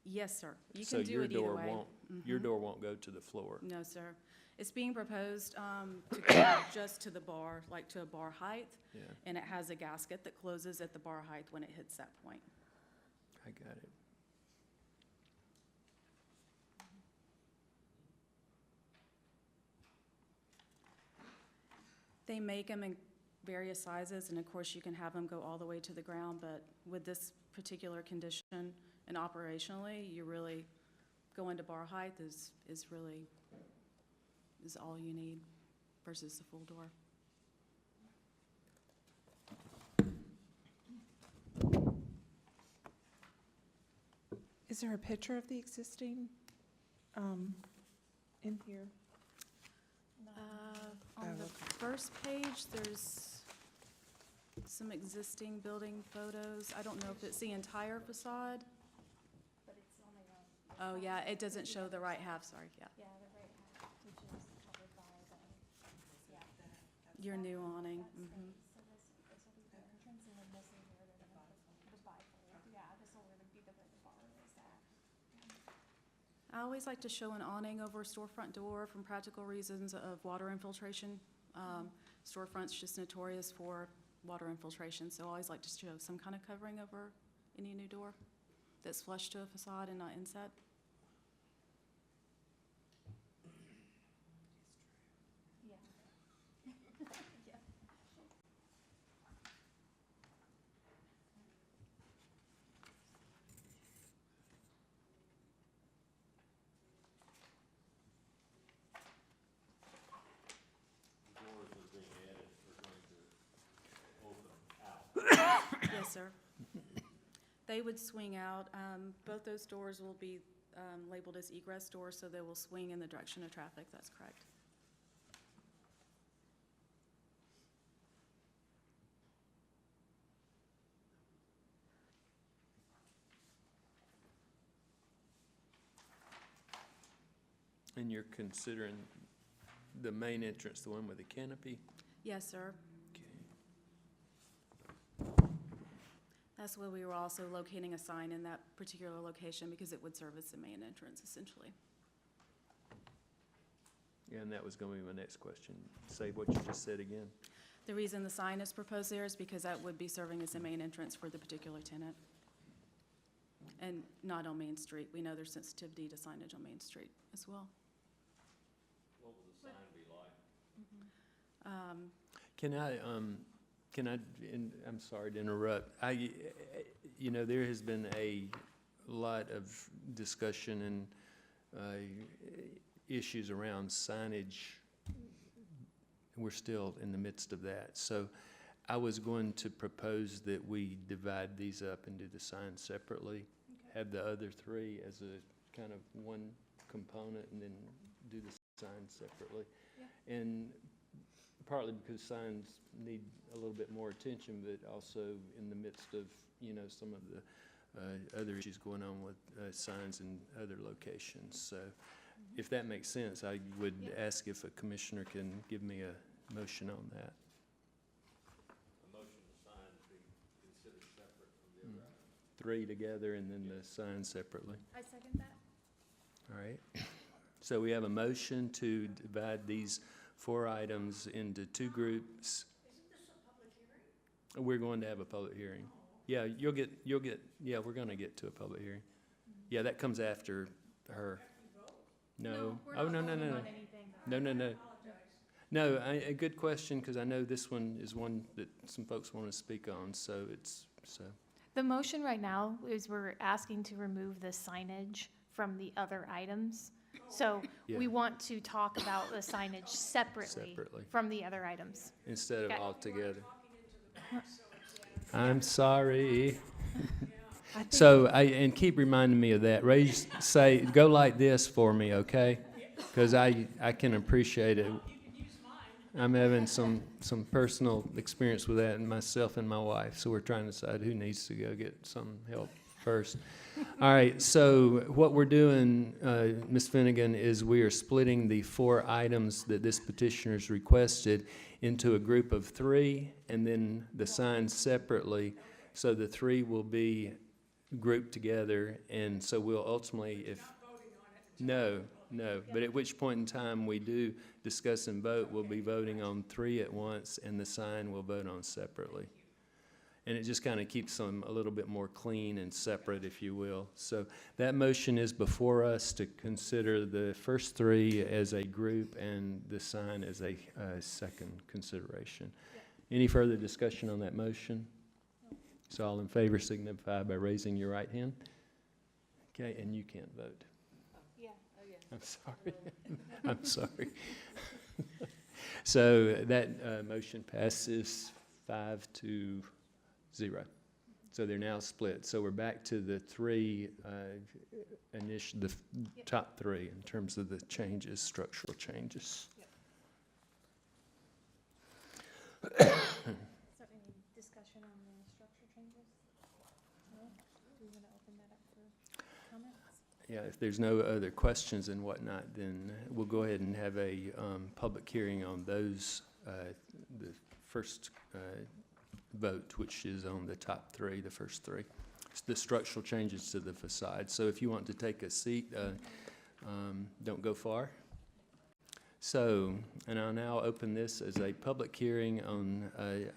Yes, sir. You So can do your it either door way. won't, your door won't go to the floor. No, sir. It's being proposed to go just to the bar, like to a bar height. Yeah, And it has a gasket that closes at the bar height when it hits that point. I got it. They make them in various sizes, and of course, you can have them go all the way to the ground, but with this particular condition and operationally, you really go into bar height is all you need versus the full door. Is there a picture of the existing in here? On Oh, the okay. first page, there's some existing building photos. I don't know if it's the entire facade. But it's on the, Oh, yeah, it doesn't show the right half, sorry, yeah. yeah, the right half, which is covered by the, yeah. Your new awning, That's mhm. So this will be the entrance, and then this is where they're gonna put the bifold. Yeah, this will be where the bar is at. I always like to show an awning over a storefront door from practical reasons of water infiltration. Storefront's just notorious for water infiltration, so I always like to show some kind of covering over any new door that's flush to a facade and not inset. Yeah. Yeah. The doors that are being added are going to open out. Yes, sir. They would swing out. Both those doors will be labeled as egress doors, so they will swing in the direction of traffic. That's correct. And you're considering the main entrance, the one with the canopy? Yes, sir. Okay. That's why we were also locating a sign in that particular location, because it would serve as the main entrance, essentially. Yeah, and that was going to be my next question. Say what you just said again. The reason the sign is proposed there is because that would be serving as the main entrance for the particular tenant. And not on Main Street. We know there's sensitivity to signage on Main Street as well. What will the sign be like? Can I, and I'm sorry to interrupt. There has been a lot of discussion and issues around signage. We're still in the midst of that. So I was going to propose that we divide these up and do the signs separately. Have the other three as a kind of one component, and then do the signs separately. Yeah. And partly because signs need a little bit more attention, but also in the midst of, some of the other issues going on with signs in other locations. So if that makes sense, I would ask if a commissioner can give me a motion on that. A motion to sign be considered separate from the other items. Three together and then the signs separately. I second that. All right. So we have a motion to divide these 4 items into 2 groups. Isn't this a public hearing? We're going to have a public hearing. Yeah, yeah, we're gonna get to a public hearing. Yeah, that comes after her. No. Oh, no, no, no, no. No, no, no. No, a good question, because I know this one is one that some folks want to speak on, so The motion right now is we're asking to remove the signage from the other items. So we Yeah. want to talk about the signage separately Separately. from the other items. instead of Okay. all together. I'm sorry. I think So, and keep reminding me of that. Go like this for me, okay? Because I can appreciate it. I'm having some personal experience with that, and myself and my wife, so we're trying to decide who needs to go get some help first. All right, so what we're doing, Ms. Finnegan, is we are splitting the 4 items that this petitioner's requested into a group of 3, and then the signs separately. So the 3 will be grouped together, and so we'll ultimately, No, but at which point in time we do discuss and vote, we'll be voting on 3 at once, and the sign we'll vote on separately. And it just kind of keeps them a little bit more clean and separate, if you will. So that motion is before us to consider the first 3 as a group and the sign as a second consideration. Any further discussion on that motion? So all in favor signify by raising your right hand. Okay, and you can't vote. I'm sorry. I'm sorry. So that motion passes 5-0. So they're now split. So we're back to the 3 the top 3 in terms of the changes, structural changes. Is there any discussion on the structure changes? No? Do we want to open that up for comments? Yeah, if there's no other questions and whatnot, then we'll go ahead and have a public hearing on those, the first vote, which is on the top 3, the first 3. It's the structural changes to the facade. So if you want to take a seat, don't go far. So, and I'll now open this as a public hearing on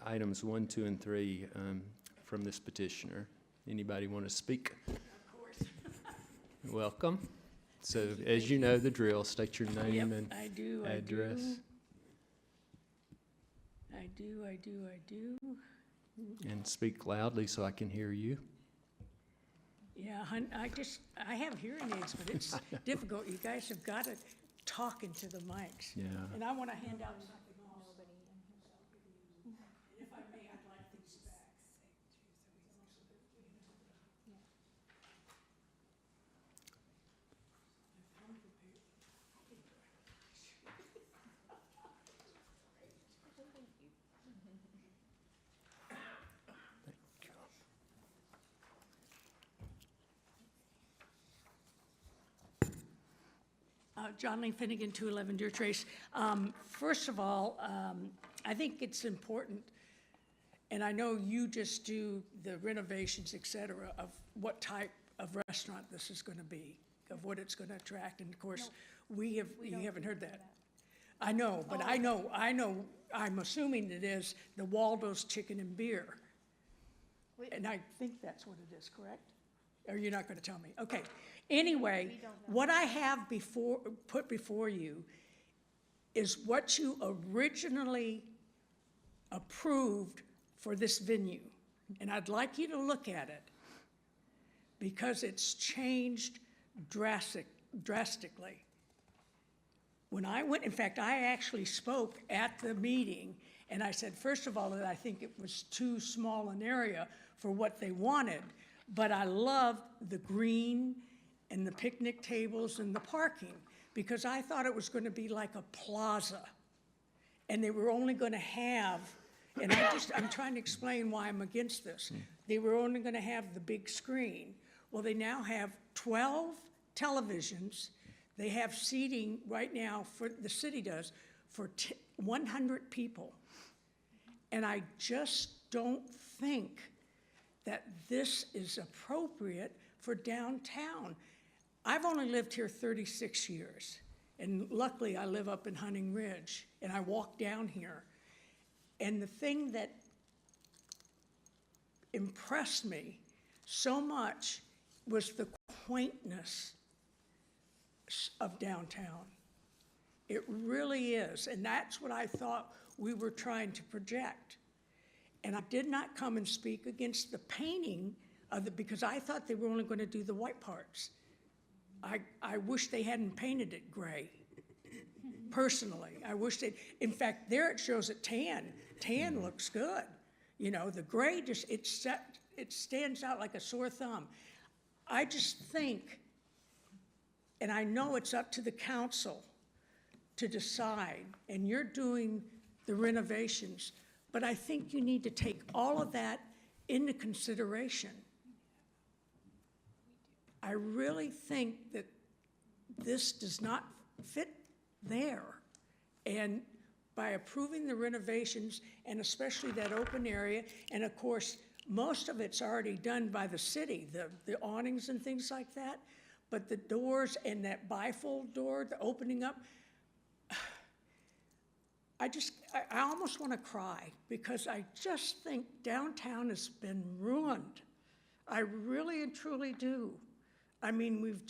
items 1, 2, and 3 from this petitioner. Anybody want to speak? Welcome. So, as you know the drill, state your name and address. I do. And speak loudly so I can hear you. Yeah, I have hearing aids, but it's difficult. You guys have got to talk into the mics. Yeah. And I want to hand out something else. If I may, I'd like these back. John Lee Finnegan, 211 Deer Trace. First of all, I think it's important, and I know you just do the renovations, et cetera, of what type of restaurant this is going to be, of what it's going to attract. And of course, you haven't heard that. I know, but I know, I'm assuming it is the Waldo's Chicken and Beer. And I think that's what it is, correct? Or you're not going to tell me? Okay. Anyway, what I have put before you is what you originally approved for this venue. And I'd like you to look at it because it's changed drastically. When I went, in fact, I actually spoke at the meeting, and I said, first of all, that I think it was too small an area for what they wanted, but I loved the green and the picnic tables and the parking, because I thought it was going to be like a plaza. And they were only going to have, and I'm trying to explain why I'm against this. They were only going to have the big screen. Well, they now have 12 televisions. They have seating right now, the city does, for 100 people. And I just don't think that this is appropriate for downtown. I've only lived here 36 years, and luckily I live up in Hunting Ridge, and I walk down here. And the thing that impressed me so much was the quaintness of downtown. It really is, and that's what I thought we were trying to project. And I did not come and speak against the painting of the, because I thought they were only going to do the white parts. I wish they hadn't painted it gray. Personally, I wish they, in fact, there it shows it tan. Tan looks good. You know, the gray just, it stands out like a sore thumb. I just think, and I know it's up to the council to decide, and you're doing the renovations, but I think you need to take all of that into consideration. I really think that this does not fit there. And by approving the renovations, and especially that open area, and of course, most of it's already done by the city, the awnings and things like that, but the doors and that bifold door, the opening up, I almost want to cry, because I just think downtown has been ruined. I really and truly do. I mean, we've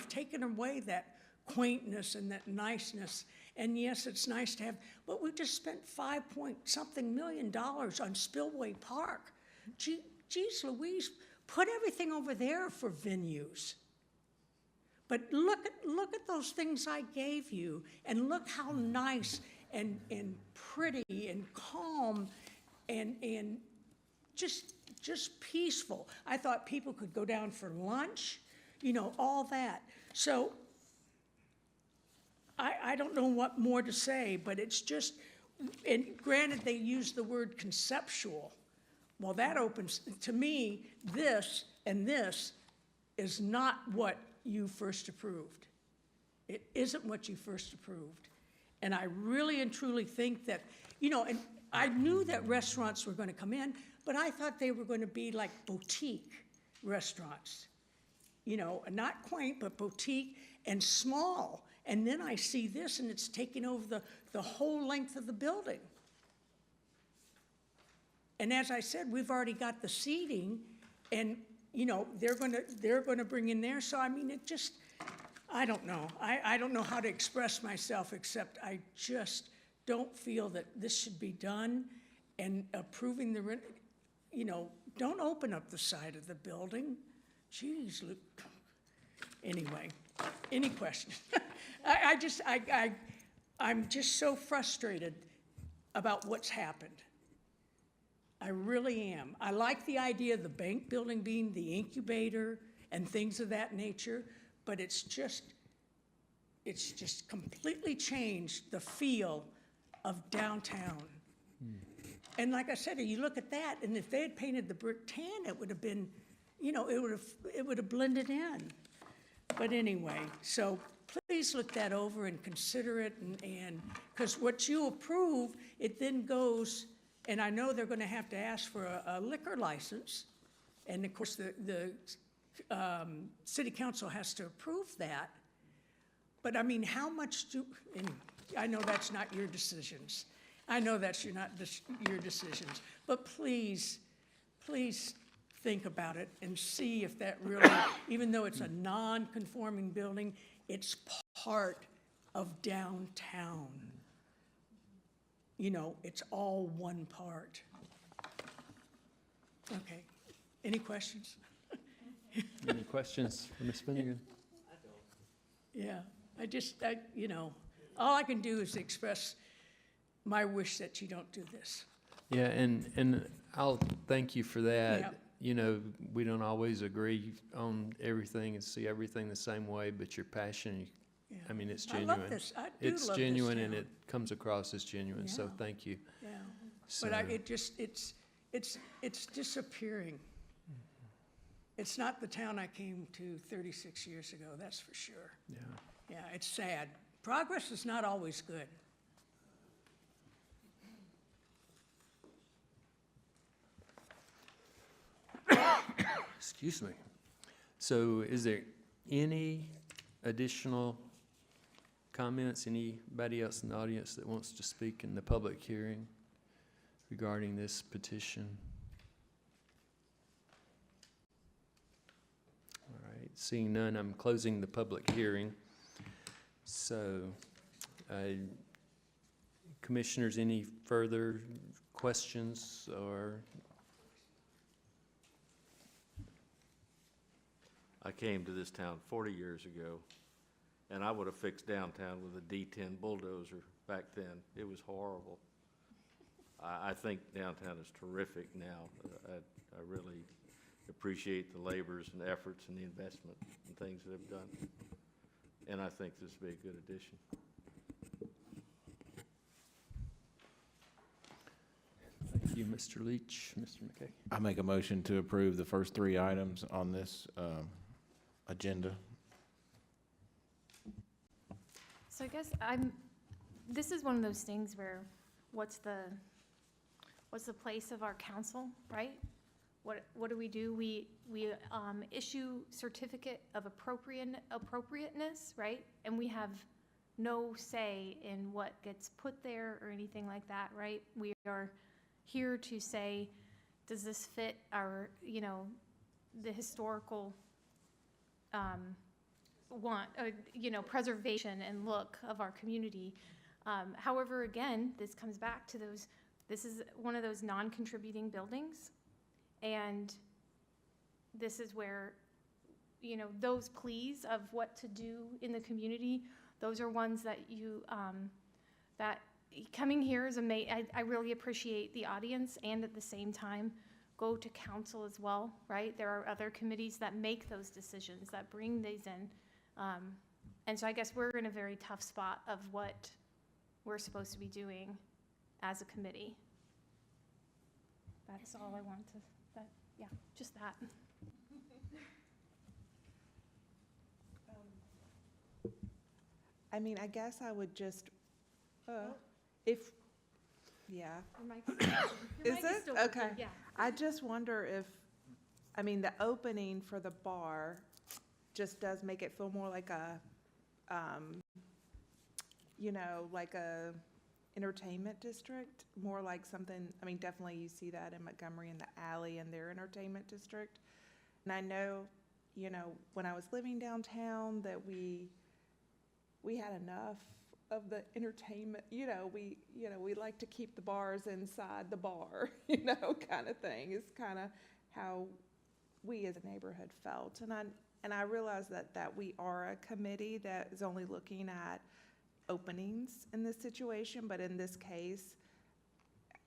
taken away that quaintness and that niceness. And yes, it's nice to have, but we just spent $5-point-something million on Spillway Park. Geez Louise, put everything over there for venues. But look at those things I gave you, and look how nice and pretty and calm and just peaceful. I thought people could go down for lunch, you know, all that. So I don't know what more to say, but it's just, and granted, they use the word conceptual. Well, that opens, to me, this and this is not what you first approved. It isn't what you first approved. And I really and truly think that, you know, and I knew that restaurants were going to come in, but I thought they were going to be like boutique restaurants. You know, not quaint, but boutique and small. And then I see this, and it's taking over the whole length of the building. And as I said, we've already got the seating, and, you know, they're gonna bring in there. So, I mean, it just, I don't know. I don't know how to express myself, except I just don't feel that this should be done. And approving the, you know, don't open up the side of the building. Geez, look. Anyway, any questions? I'm just so frustrated about what's happened. I really am. I like the idea of the bank building being the incubator and things of that nature, but it's just completely changed the feel of downtown. And like I said, you look at that, and if they had painted the brick tan, it would have been, you know, it would have blended in. But anyway, so please look that over and consider it, and because what you approve, it then goes, and I know they're going to have to ask for a liquor license, and of course the city council has to approve that. But I mean, how much and I know that's not your decisions. I know that's your decisions, but please think about it and see if that really, even though it's a non-conforming building, it's part of downtown. You know, it's all one part. Okay, any questions? Any questions for Ms. Finnegan? Yeah, you know, all I can do is express my wish that you don't do this. Yeah, and I'll thank you for that. Yeah. You know, we don't always agree on everything and see everything the same way, but your passion, Yeah. I mean, it's I genuine. love this. I do It's love this genuine, and town. it comes across as genuine, so Yeah. thank you. Yeah, So- but it's disappearing. It's not the town I came to 36 years ago, that's for sure. Yeah. Yeah, it's sad. Progress is not always good. Excuse me. So is there any additional comments? Anybody else in the audience that wants to speak in the public hearing? regarding this petition? All right, seeing none, I'm closing the public hearing. So, commissioners, any further questions or? I came to this town 40 years ago, and I would have fixed downtown with a D10 bulldozer back then. It was horrible. I think downtown is terrific now. I really appreciate the labors and efforts and the investment and things that have done. And I think this would be a good addition. Thank you, Mr. Leach. Mr. McKay. I make a motion to approve the first three items on this agenda. So I guess this is one of those things where what's the place of our council, right? What do? We issue certificate of appropriateness, right? And we have no say in what gets put there or anything like that, right? We are here to say, does this fit our, the historical preservation and look of our community. However, again, this comes back to this is one of those non-contributing buildings. And this is where, those pleas of what to do in the community, those are ones that that coming here is amazing. I really appreciate the audience, and at the same time, go to council as well, right? There are other committees that make those decisions, that bring these in. And so I guess we're in a very tough spot of what we're supposed to be doing as a committee. That's all I wanted to, just that. I mean, I guess I would just, yeah. Is it? Okay. Yeah. I just wonder if, the opening for the bar just does make it feel more like a, like a entertainment district, more like something, definitely you see that in Montgomery in the alley and their entertainment district. And I know, when I was living downtown that we had enough of the entertainment, we like to keep the bars inside the bar, kind of thing. It's kind of how we as a neighborhood felt. And I realize that we are a committee that is only looking at openings in this situation, but in this case,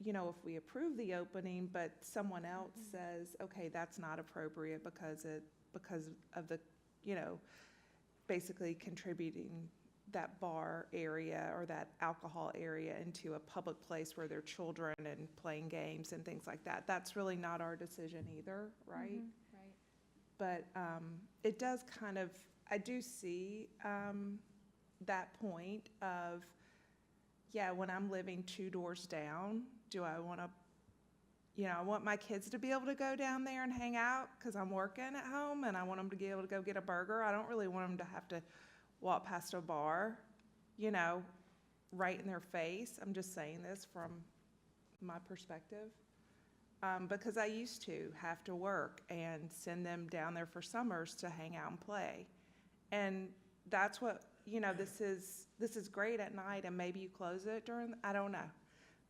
if we approve the opening, but someone else says, okay, that's not appropriate because of the, basically contributing that bar area or that alcohol area into a public place where there are children and playing games and things like that. That's really not our decision either, right? Mm-hmm. Right. But it does kind of, I do see that point of, when I'm living 2 doors down, do I want to, I want my kids to be able to go down there and hang out because I'm working at home and I want them to be able to go get a burger. I don't really want them to have to walk past a bar, right in their face. I'm just saying this from my perspective. Because I used to have to work and send them down there for summers to hang out and play. And that's what, this is great at night, and maybe you close it during, I don't know.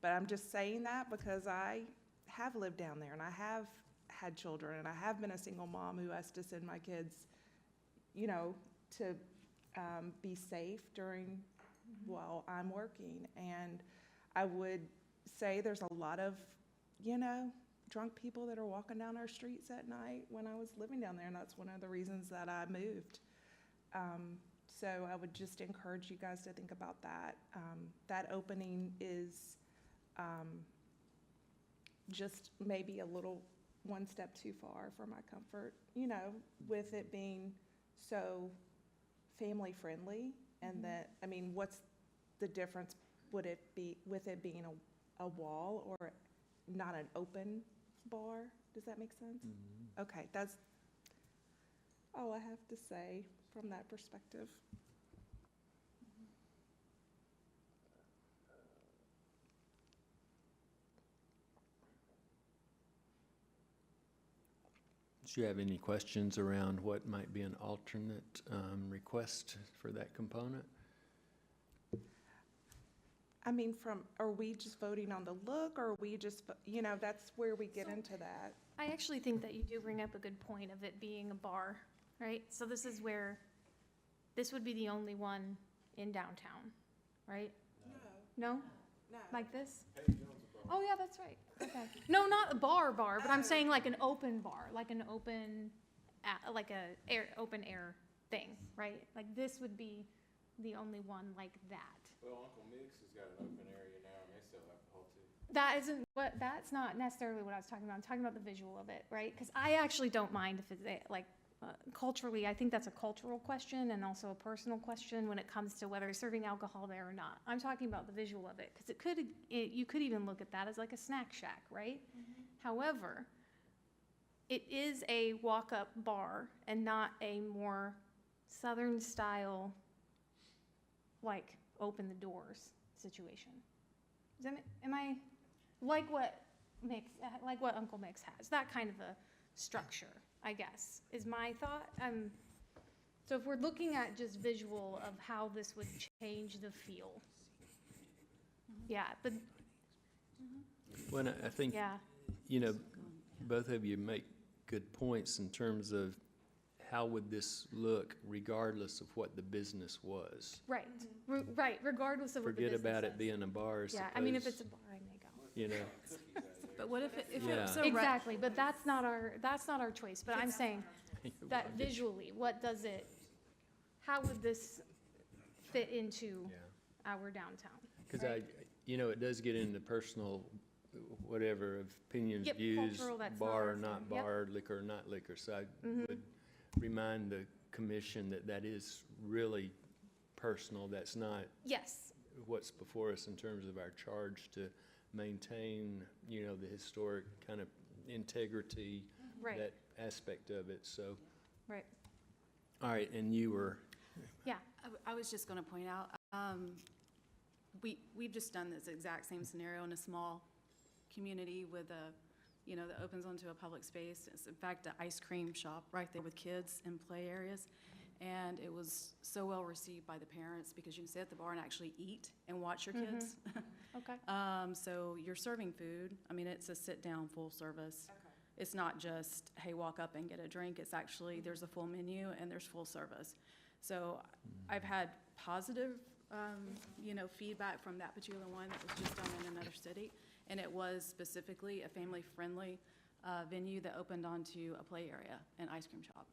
But I'm just saying that because I have lived down there and I have had children and I have been a single mom who has to send my kids, to be safe during while I'm working. And I would say there's a lot of, drunk people that are walking down our streets at night when I was living down there, and that's one of the reasons that I moved. So I would just encourage you guys to think about that. That opening is just maybe a little one step too far for my comfort, with it being so family friendly. And that, what's the difference would it be with it being a wall or not an open bar? Does that make sense? Mm-hmm. Okay, that's all I have to say from that perspective. Do you have any questions around what might be an alternate request for that component? I mean, are we just voting on the look, or are we just, that's where we get into that. I actually think that you do bring up a good point of it being a bar, right? So this is where, this would be the only one in downtown, right? No? No. Like this? Oh, yeah, that's right. Okay. No, not a bar, but I'm saying like an open bar, like an open, like open air thing, right? Like this would be the only one like that. Well, Uncle Mick's has got an open area now, and they sell alcohol too. That's not necessarily what I was talking about. I'm talking about the visual of it, right? Because I actually don't mind if it's like culturally, I think that's a cultural question and also a personal question when it comes to whether serving alcohol there or not. I'm talking about the visual of it because you could even look at that as like a snack shack, right? Mm-hmm. However, it is a walk-up bar and not a more southern style, like open the doors situation. Am I like what Uncle Mix has? That kind of a structure, I guess, is my thought. So if we're looking at just visual of how this would change the feel. Yeah, but. Well, I think, Yeah. Both of you make good points in terms of how would this look regardless of what the business was. Right, right, regardless of what the Forget business about is. it being a bar, Yeah, I mean, if it's a bar, I may go. But what if it Yeah. was a Exactly, but that's not our choice, but I'm saying that visually, how would this fit into our downtown? Because it does get into personal, whatever, of opinions, Yep, views, cultural, that's not bar our or not thing. Yep. bar, liquor or not liquor. So I would remind the commission that is really personal. That's not Yes, what's before us in terms of our charge to maintain, the historic kind of integrity, right, that aspect of it. So, right, all right, and you were, yeah, I was just going to point out, we've just done this exact same scenario in a small community with that opens onto a public space. It's in fact an ice cream shop right there with kids and play areas. And it was so well received by the parents because you can sit at the bar and actually eat and watch your kids. okay, So you're serving food. I mean, it's a sit-down full service. Okay. It's not just, hey, walk up and get a drink. It's actually, there's a full menu and there's full service. So I've had positive, feedback from that particular one that was just done in another city. And it was specifically a family-friendly venue that opened onto a play area and ice cream shop.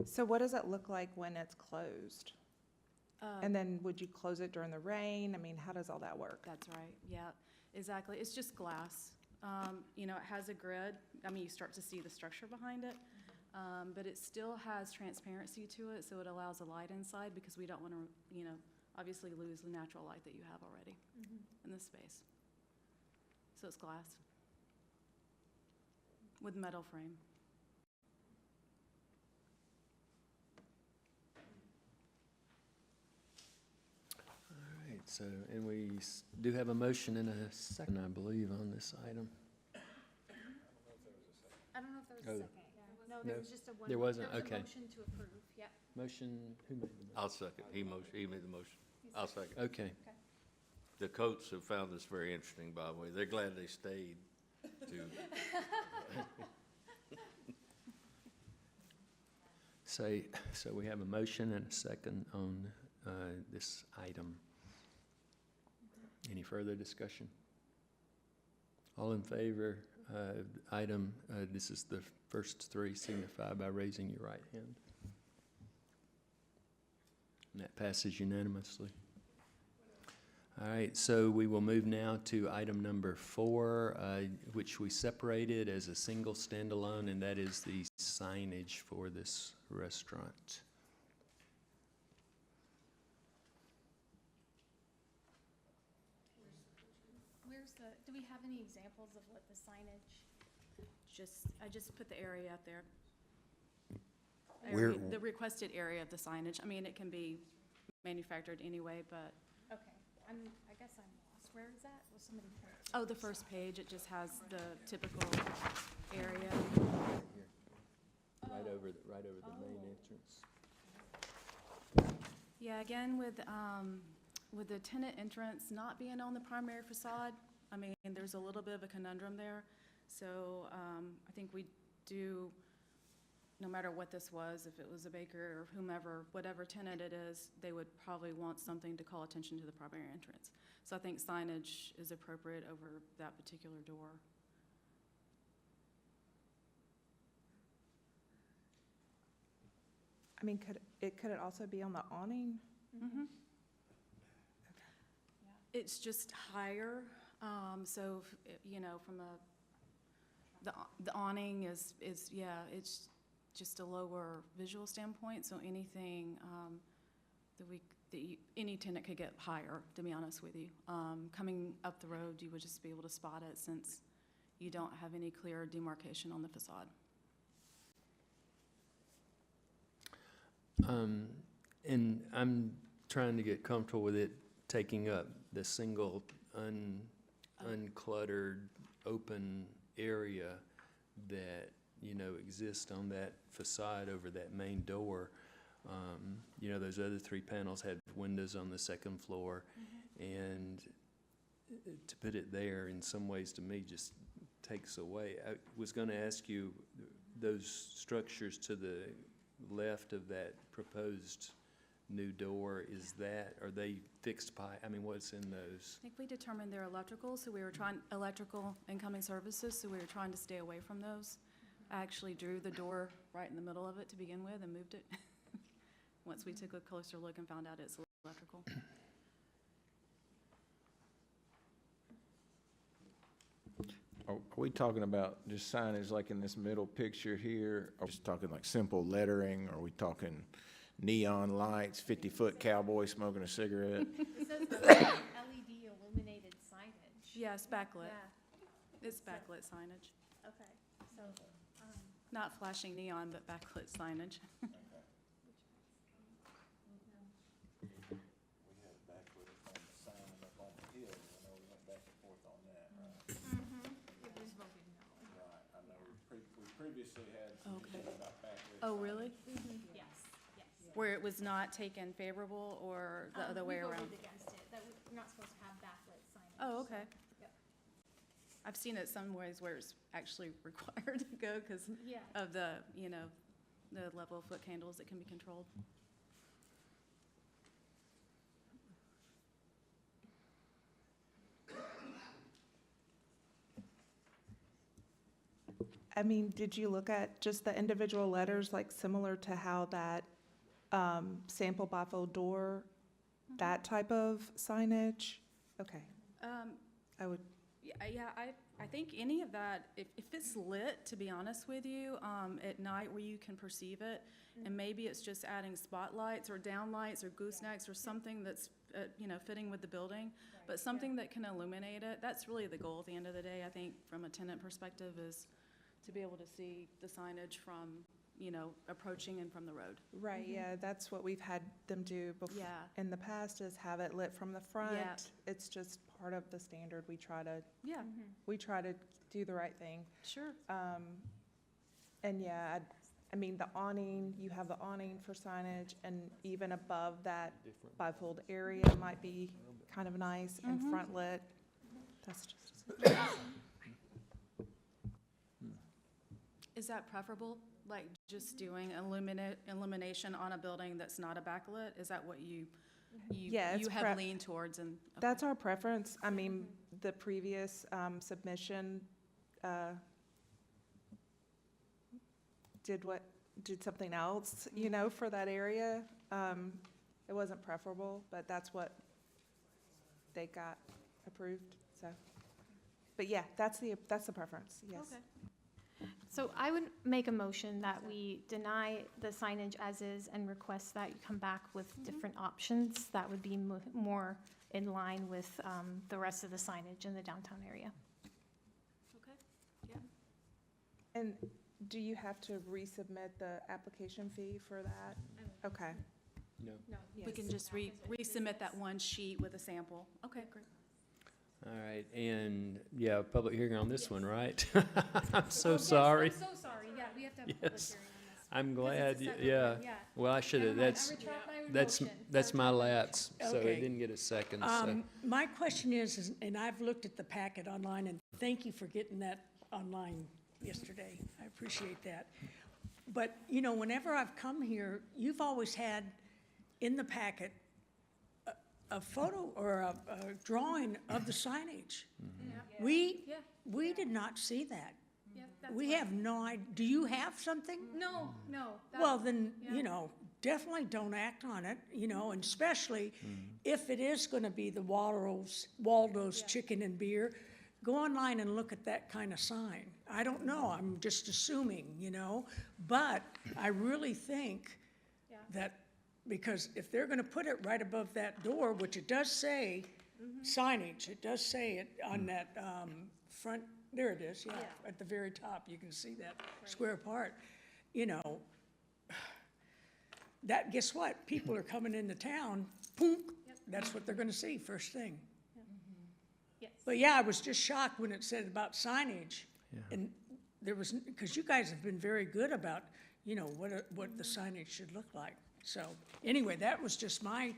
So what does it look like when it's closed? And then would you close it during the rain? I mean, how does all that work? That's right, yeah, exactly. It's just glass. It has a grid. I mean, you start to see the structure behind it. But it still has transparency to it, so it allows a light inside because we don't want to, obviously lose the natural light that you have already in this space. So it's glass with metal frame. all right, so, and we do have a motion and a second, I believe, on this item. I don't know if there was a Oh. second. No, there was just a one. There wasn't? There was a Okay. motion to approve, yeah. Motion, who made the motion? I'll second. He made the motion. I'll second. Okay, The Coats have found this very interesting, by the way. They're glad they stayed to. so we have a motion and a second on this item. Any further discussion? All in favor, item, this is the first three, signify by raising your right hand. And that passes unanimously. All right, so we will move now to item number 4, which we separated as a single standalone, and that is the signage for this restaurant. Do we have any examples of what the signage? I just put the area out there. Where- The requested area of the signage. I mean, it can be manufactured anyway, but Okay, I guess I'm lost. Where is that? Was somebody? Oh, the first page, it just has the typical area. Right over the main entrance. Yeah, again, with the tenant entrance not being on the primary facade, I mean, there's a little bit of a conundrum there. So I think we do, no matter what this was, if it was a baker or whomever, whatever tenant it is, they would probably want something to call attention to the primary entrance. So I think signage is appropriate over that particular door. I mean, could it also be on the awning? Mhm. It's just higher, so, you know, from the awning is, yeah, it's just a lower visual standpoint, so anything any tenant could get higher, to be honest with you. Coming up the road, you would just be able to spot it since you don't have any clear demarcation on the facade. And I'm trying to get comfortable with it taking up the single uncluttered, open area that, you know, exists on that facade over that main door. You know, those other three panels had windows on the second floor, and to put it there in some ways to me just takes away. I was going to ask you, those structures to the left of that proposed new door, are they fixed pipe? I mean, what's in those? I think we determined they're electrical, so we were electrical incoming services, so we were trying to stay away from those. I actually drew the door right in the middle of it to begin with and moved it. Once we took a closer look and found out it's electrical. Are we talking about just signage like in this middle picture here? Are we just talking like simple lettering? Are we talking neon lights, 50-foot cowboy smoking a cigarette? It says LED illuminated signage. Yes, backlit. Yeah, It's backlit signage. okay, so, Not flashing neon, but backlit signage. We had backlit on the sign up on the hill. I know we went back and forth on that, right? it was voted no. Right, I know we previously had some Okay. issues about backlit. Oh, signage. really? Yes, yes. Where it was not taken favorable or the other way around? We voted against it, that we're not supposed to have backlit signage. Oh, so, okay. yep. I've seen it some ways where it's actually required to go because Yeah. of the, you know, the level of foot candles that can be controlled. I mean, did you look at just the individual letters, like similar to how that sample bifold door, that type of signage? Okay, I would, Yeah, I think any of that, if it's lit, to be honest with you, at night where you can perceive it, and maybe it's just adding spotlights or downlights or goosenecks or something that's, you know, fitting with the building, but something that can illuminate it, that's really the goal at the end of the day, I think, from a tenant perspective, is to be able to see the signage from, you know, approaching and from the road. right, yeah, that's what we've had them do Yeah. in the past, is have it lit from the front. Yeah. It's just part of the standard. We try to Yeah, do the right thing. sure. And yeah, I mean, the awning, you have the awning for signage, and even above that bifold area might be kind of nice and front lit. That's just, Is that preferable, like just doing illumination on a building that's not a backlit? Is that what you Yeah, it's have leaned towards and? Okay. that's our preference. I mean, the previous submission did something else, you know, for that area. It wasn't preferable, but that's what they got approved, so. But yeah, that's the preference, yes. Okay. So I would make a motion that we deny the signage as is and request that you come back with different options that would be more in line with the rest of the signage in the downtown area. Okay, yeah. And do you have to resubmit the application fee for that? Okay. No. No. We can just resubmit that one sheet with a sample. Okay, great. All right, and, yeah, public hearing on this one, right? I'm so sorry. I'm so sorry, yeah, we have to have a public Yes. hearing on this. I'm Because glad, it's a separate yeah. one, yeah. Well, I should have, Never mind, that's, I retract my that's, motion. that's my I retract lapse, so Okay. it didn't get a second, so. My question is, and I've looked at the packet online, and thank you for getting that online yesterday. I appreciate that. But, you know, whenever I've come here, you've always had in the packet a photo or a drawing of the signage. Yeah. We did not see that. Yeah, that's We fine. have no idea. Do you have something? No, no. that- Well, then, yeah. you know, definitely don't act on it, you know, and especially if it is gonna be the Waldo's Chicken and Beer, go online and look at that kind of sign. I don't know, I'm just assuming, you know, but I really think Yeah. that, because if they're gonna put it right above that door, which it does say signage, it does say it on that, front, there it is, yeah, Yeah. at the very top, you can see that square part, you know. That, guess what? People are coming into town, boom, Yep. that's what they're gonna see first thing. Yes. But yeah, I was just shocked when it said about signage. And there was, because you guys have been very good about, you know, what the signage should look like. So, anyway, that was just my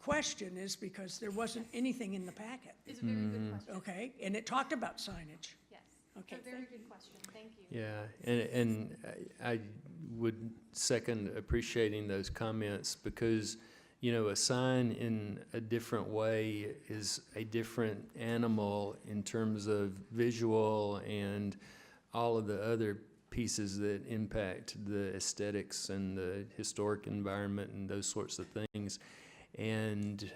question, is because there wasn't anything in the packet, It's a very good question, okay? And it talked about signage. yes. Okay, It's a very good question, thank you. Yeah, and I would second appreciating those comments because, you know, a sign in a different way is a different animal in terms of visual and all of the other pieces that impact the aesthetics and the historic environment and those sorts of things. And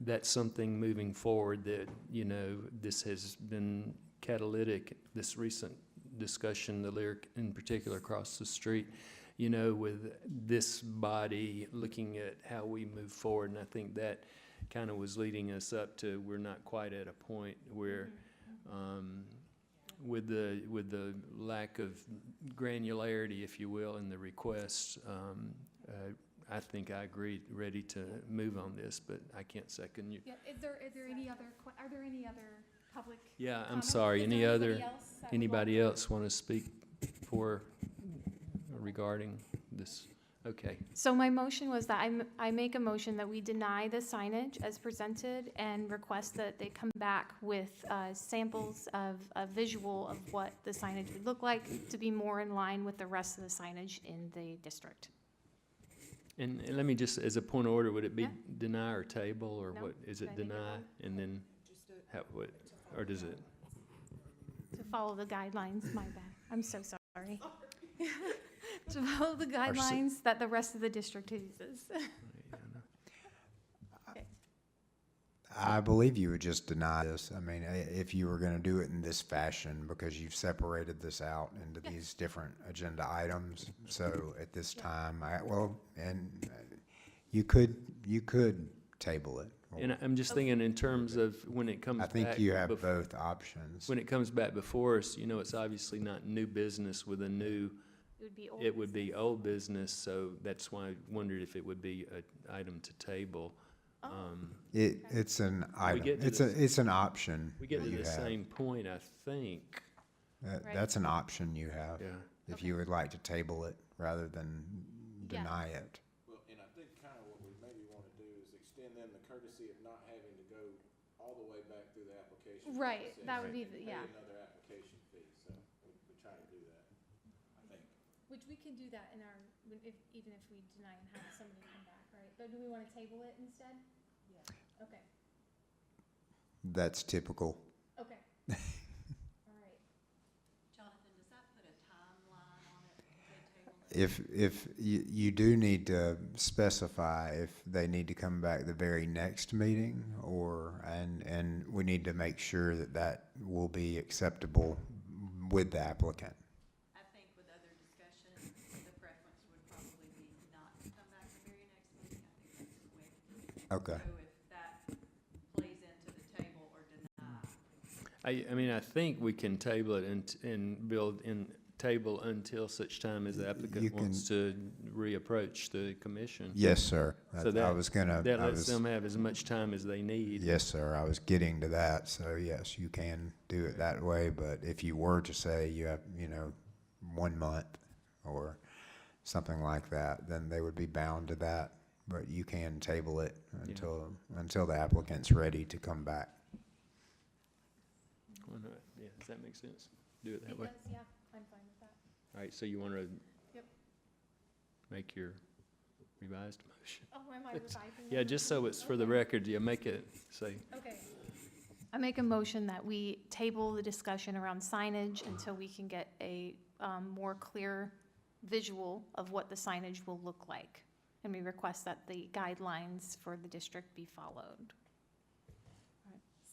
that's something moving forward that, you know, this has been catalytic, this recent discussion, the lyric in particular across the street, you know, with this body looking at how we move forward. And I think that kind of was leading us up to, we're not quite at a point where, with the lack of granularity, if you will, in the requests, I think I agree, ready to move on this, but I can't second you. Yeah, is there any other, are there any other public? Yeah, I'm comments? sorry, Is any there other, else that would like anybody to- else want to speak for, regarding this? Okay, So my motion was that I make a motion that we deny the signage as presented and request that they come back with samples of a visual of what the signage would look like to be more in line with the rest of the signage in the district. and let me just, as a point of order, would it be Yeah. deny or table, or No, what, is it I think it deny, and then, how, what, or does it? To follow the guidelines, my bad, I'm so sorry. To follow the guidelines that the rest of the district uses. I believe you would just deny this. I mean, if you were going to do it in this fashion, because you've separated this out into these different agenda items. So at this time, you could table it. And I'm just thinking in terms of when it comes I back. think you have bef- both options. When it comes back before us, you know, it's obviously not new business with a new, It would be old. it would be old business, so that's why I wondered if it would be an item to table. It's an item. get to It's an option We get that to you the have. same point, I think, Right. That's an option you have. yeah. If you would like to table it rather than Yeah. deny it. Well, and I think kind of what we maybe want to do is extend them the courtesy of not having to go all the way back through the application. Right, process that would be, and pay yeah, another application fee, so we try to do that, I think. which we can do that in our, even if we deny and have somebody come back, right? But do we want to table it instead? Yeah. Okay, That's typical. okay. All right. Jonathan, does that put a timeline on it, if they table it? If you do need to specify if they need to come back the very next meeting, and we need to make sure that will be acceptable with the applicant. I think with other discussion, the preference would probably be not to come back the very next meeting. I think that's the way to do it. Okay. So if that plays into the table or deny, I mean, I think we can table it and build in table until such time as the You applicant wants to reapproach the commission. Yes, sir. So I was gonna, that I lets was, them have as much time as they need. yes, sir, I was getting to that, so yes, you can do it that way, but if you were to say you have, 1 month or something like that, then they would be bound to that, but you can table it until the applicant's ready to come back. Why not? Yeah, does that make sense? Do it that It way? does, yeah, I'm fine with that. All right, so you want to Yep. make your revised motion? Oh, am I revising? Yeah, just so it's for the record, yeah, make it say, Okay. I make a motion that we table the discussion around signage until we can get a more clear visual of what the signage will look like. And we request that the guidelines for the district be followed.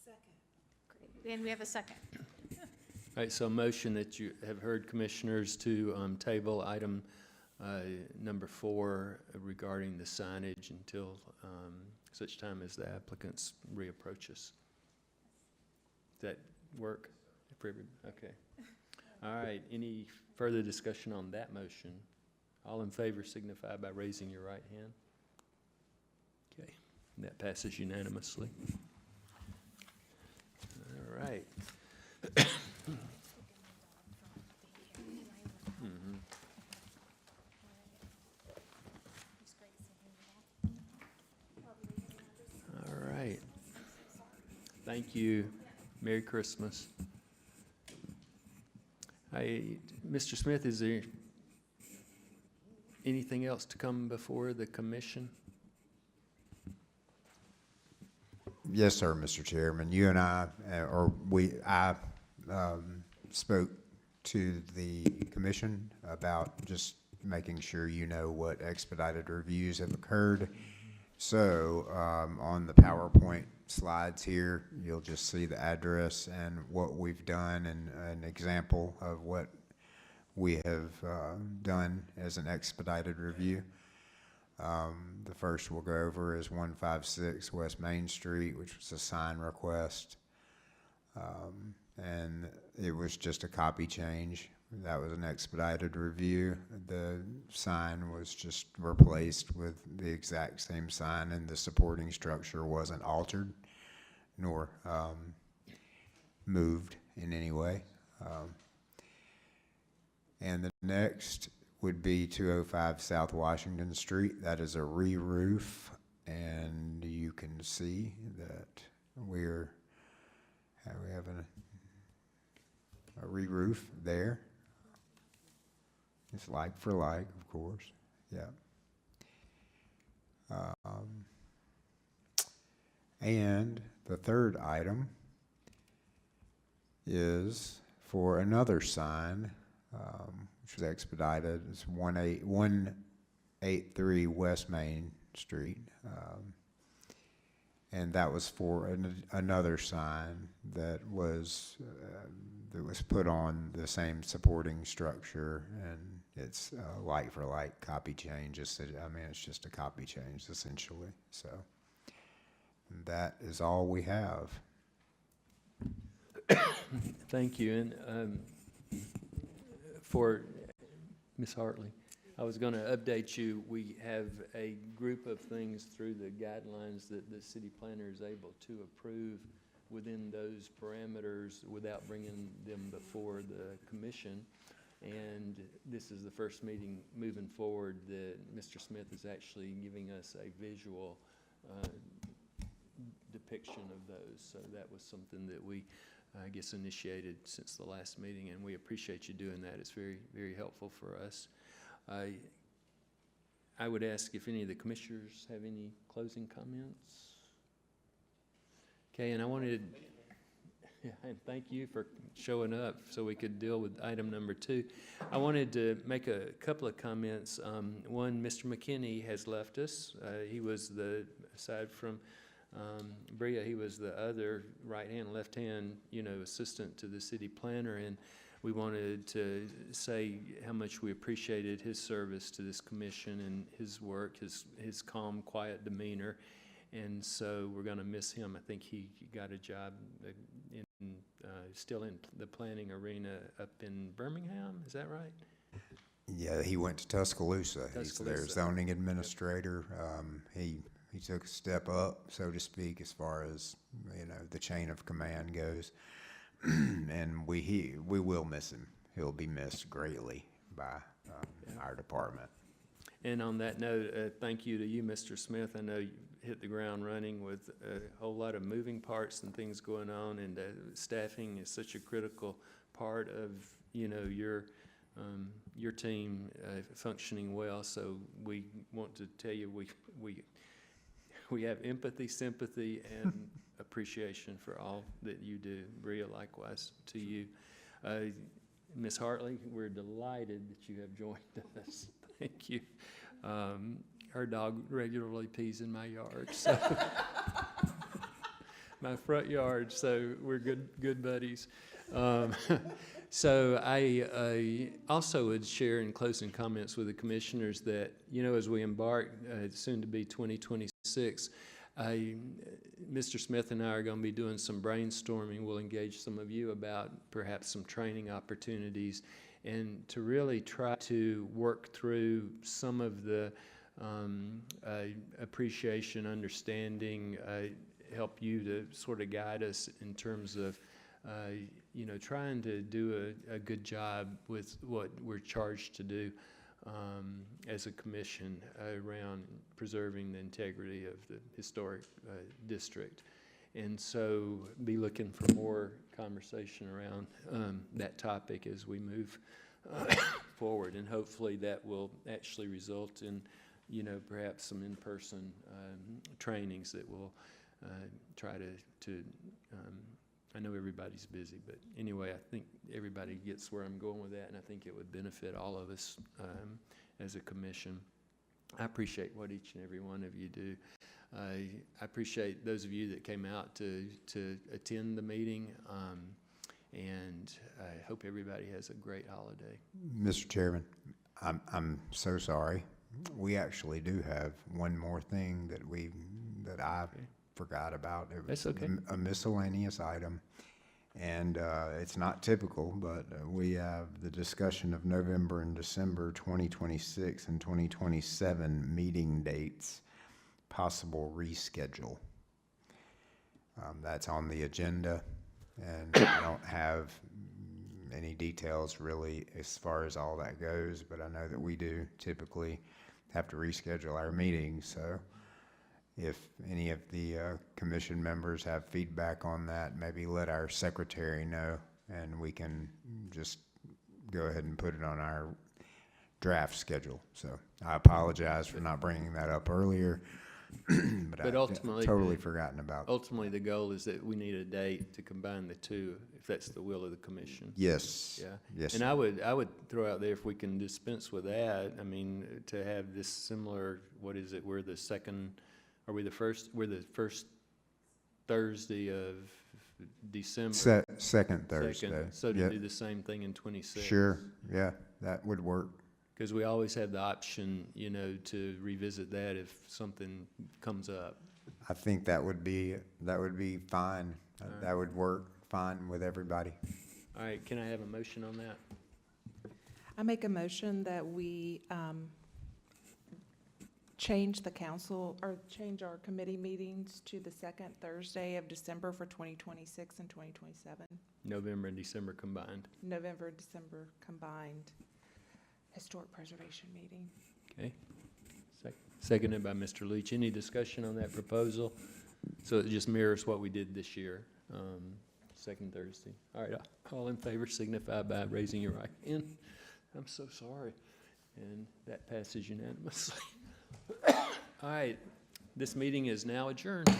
Second. Great. And we have a second. all right, so a motion that you have heard, commissioners, to table item number 4 regarding the signage until such time as the applicants reapproach us. Does that work for everybody? Okay. All right, any further discussion on that motion? All in favor signify by raising your right hand. Okay, that passes unanimously. All right. Mhm. All right. Thank you. Merry Christmas. Mr. Smith, is there anything else to come before the commission? Yes, sir, Mr. Chairman. You and I spoke to the commission about just making sure you know what expedited reviews have occurred. So on the PowerPoint slides here, you'll just see the address and what we've done and an example of what we have done as an expedited review. The first we'll go over is 156 West Main Street, which was a sign request. And it was just a copy change. That was an expedited review. The sign was just replaced with the exact same sign, and the supporting structure wasn't altered nor moved in any way. And the next would be 205 South Washington Street. That is a re-roof, and you can see that we have a re-roof there. It's like for like, of course, yeah. And the third item is for another sign, which was expedited. It's 183 West Main Street. And that was for another sign that was put on the same supporting structure, and it's like for like copy change. It's just a copy change essentially. So that is all we have. Thank you. And for Ms. Hartley, I was going to update you. We have a group of things through the guidelines that the city planner is able to approve within those parameters without bringing them before the commission. And this is the first meeting moving forward that Mr. Smith is actually giving us a visual depiction of those. So that was something that we, I guess, initiated since the last meeting, and we appreciate you doing that. It's very, very helpful for us. I would ask if any of the commissioners have any closing comments. Okay, and I wanted, and thank you for showing up so we could deal with item number 2. I wanted to make a couple of comments. One, Mr. McKinney has left us. He was aside from Bria, he was the other right-hand, left-hand, assistant to the city planner, and we wanted to say how much we appreciated his service to this commission and his work, his calm, quiet demeanor. And so we're going to miss him. I think he got a job in still in the planning arena up in Birmingham, is that right? Yeah, he went to Tuscaloosa. He's their Tuscaloosa. zoning administrator. He took a step up, so to speak, as far as, the chain of command goes. And we will miss him. He'll be missed greatly by our department. And on that note, thank you to you, Mr. Smith. I know you hit the ground running with a whole lot of moving parts and things going on, and staffing is such a critical part of, your team functioning well. So we want to tell you we have empathy, sympathy, and appreciation for all that you do. Bria, likewise to you. Ms. Hartley, we're delighted that you have joined us. Thank you. Her dog regularly pees in my yard, so my front yard, so we're good buddies. So I also would share in closing comments with the commissioners that, as we embark soon to be 2026, Mr. Smith and I are going to be doing some brainstorming. We'll engage some of you about perhaps some training opportunities, and to really try to work through some of the appreciation, understanding, help you to sort of guide us in terms of trying to do a good job with what we're charged to do as a commission around preserving the integrity of the historic district. And so be looking for more conversation around that topic as we move forward. And hopefully that will actually result in, perhaps some in-person trainings that will try to I know everybody's busy, but anyway, I think everybody gets where I'm going with that, and I think it would benefit all of us as a commission. I appreciate what each and every one of you do. I appreciate those of you that came out to attend the meeting, and I hope everybody has a great holiday. Mr. Chairman, I'm so sorry. We actually do have one more thing that I forgot about. It was That's okay. a miscellaneous item, and it's not typical, but we have the discussion of November and December 2026 and 2027 meeting dates, possible reschedule. That's on the agenda, and I don't have any details really as far as all that goes, but I know that we do typically have to reschedule our meetings, so if any of the commission members have feedback on that, maybe let our secretary know, and we can just go ahead and put it on our draft schedule. So I apologize for not bringing that up earlier, but ultimately, totally forgotten about. Ultimately, the goal is that we need a date to combine the two, if that's the will of the commission. Yes. Yeah. Yes. And I would throw out there, if we can dispense with that, I mean, to have this similar, what is it, we're the first Thursday of December. Second Thursday. So to Yeah. do the same thing in 26. Sure, yeah, that would work. Because we always have the option, to revisit that if something comes up. I think that would be fine. right. That would work fine with everybody. All right, can I have a motion on that? I make a motion that we change our committee meetings to the second Thursday of December for 2026 and 2027. November and December combined. November, December combined historic preservation meeting. Okay. Seconded by Mr. Leach. Any discussion on that proposal? So it just mirrors what we did this year, second Thursday. All right, all in favor signify by raising your right hand. I'm so sorry. And that passes unanimously. All right, this meeting is now adjourned.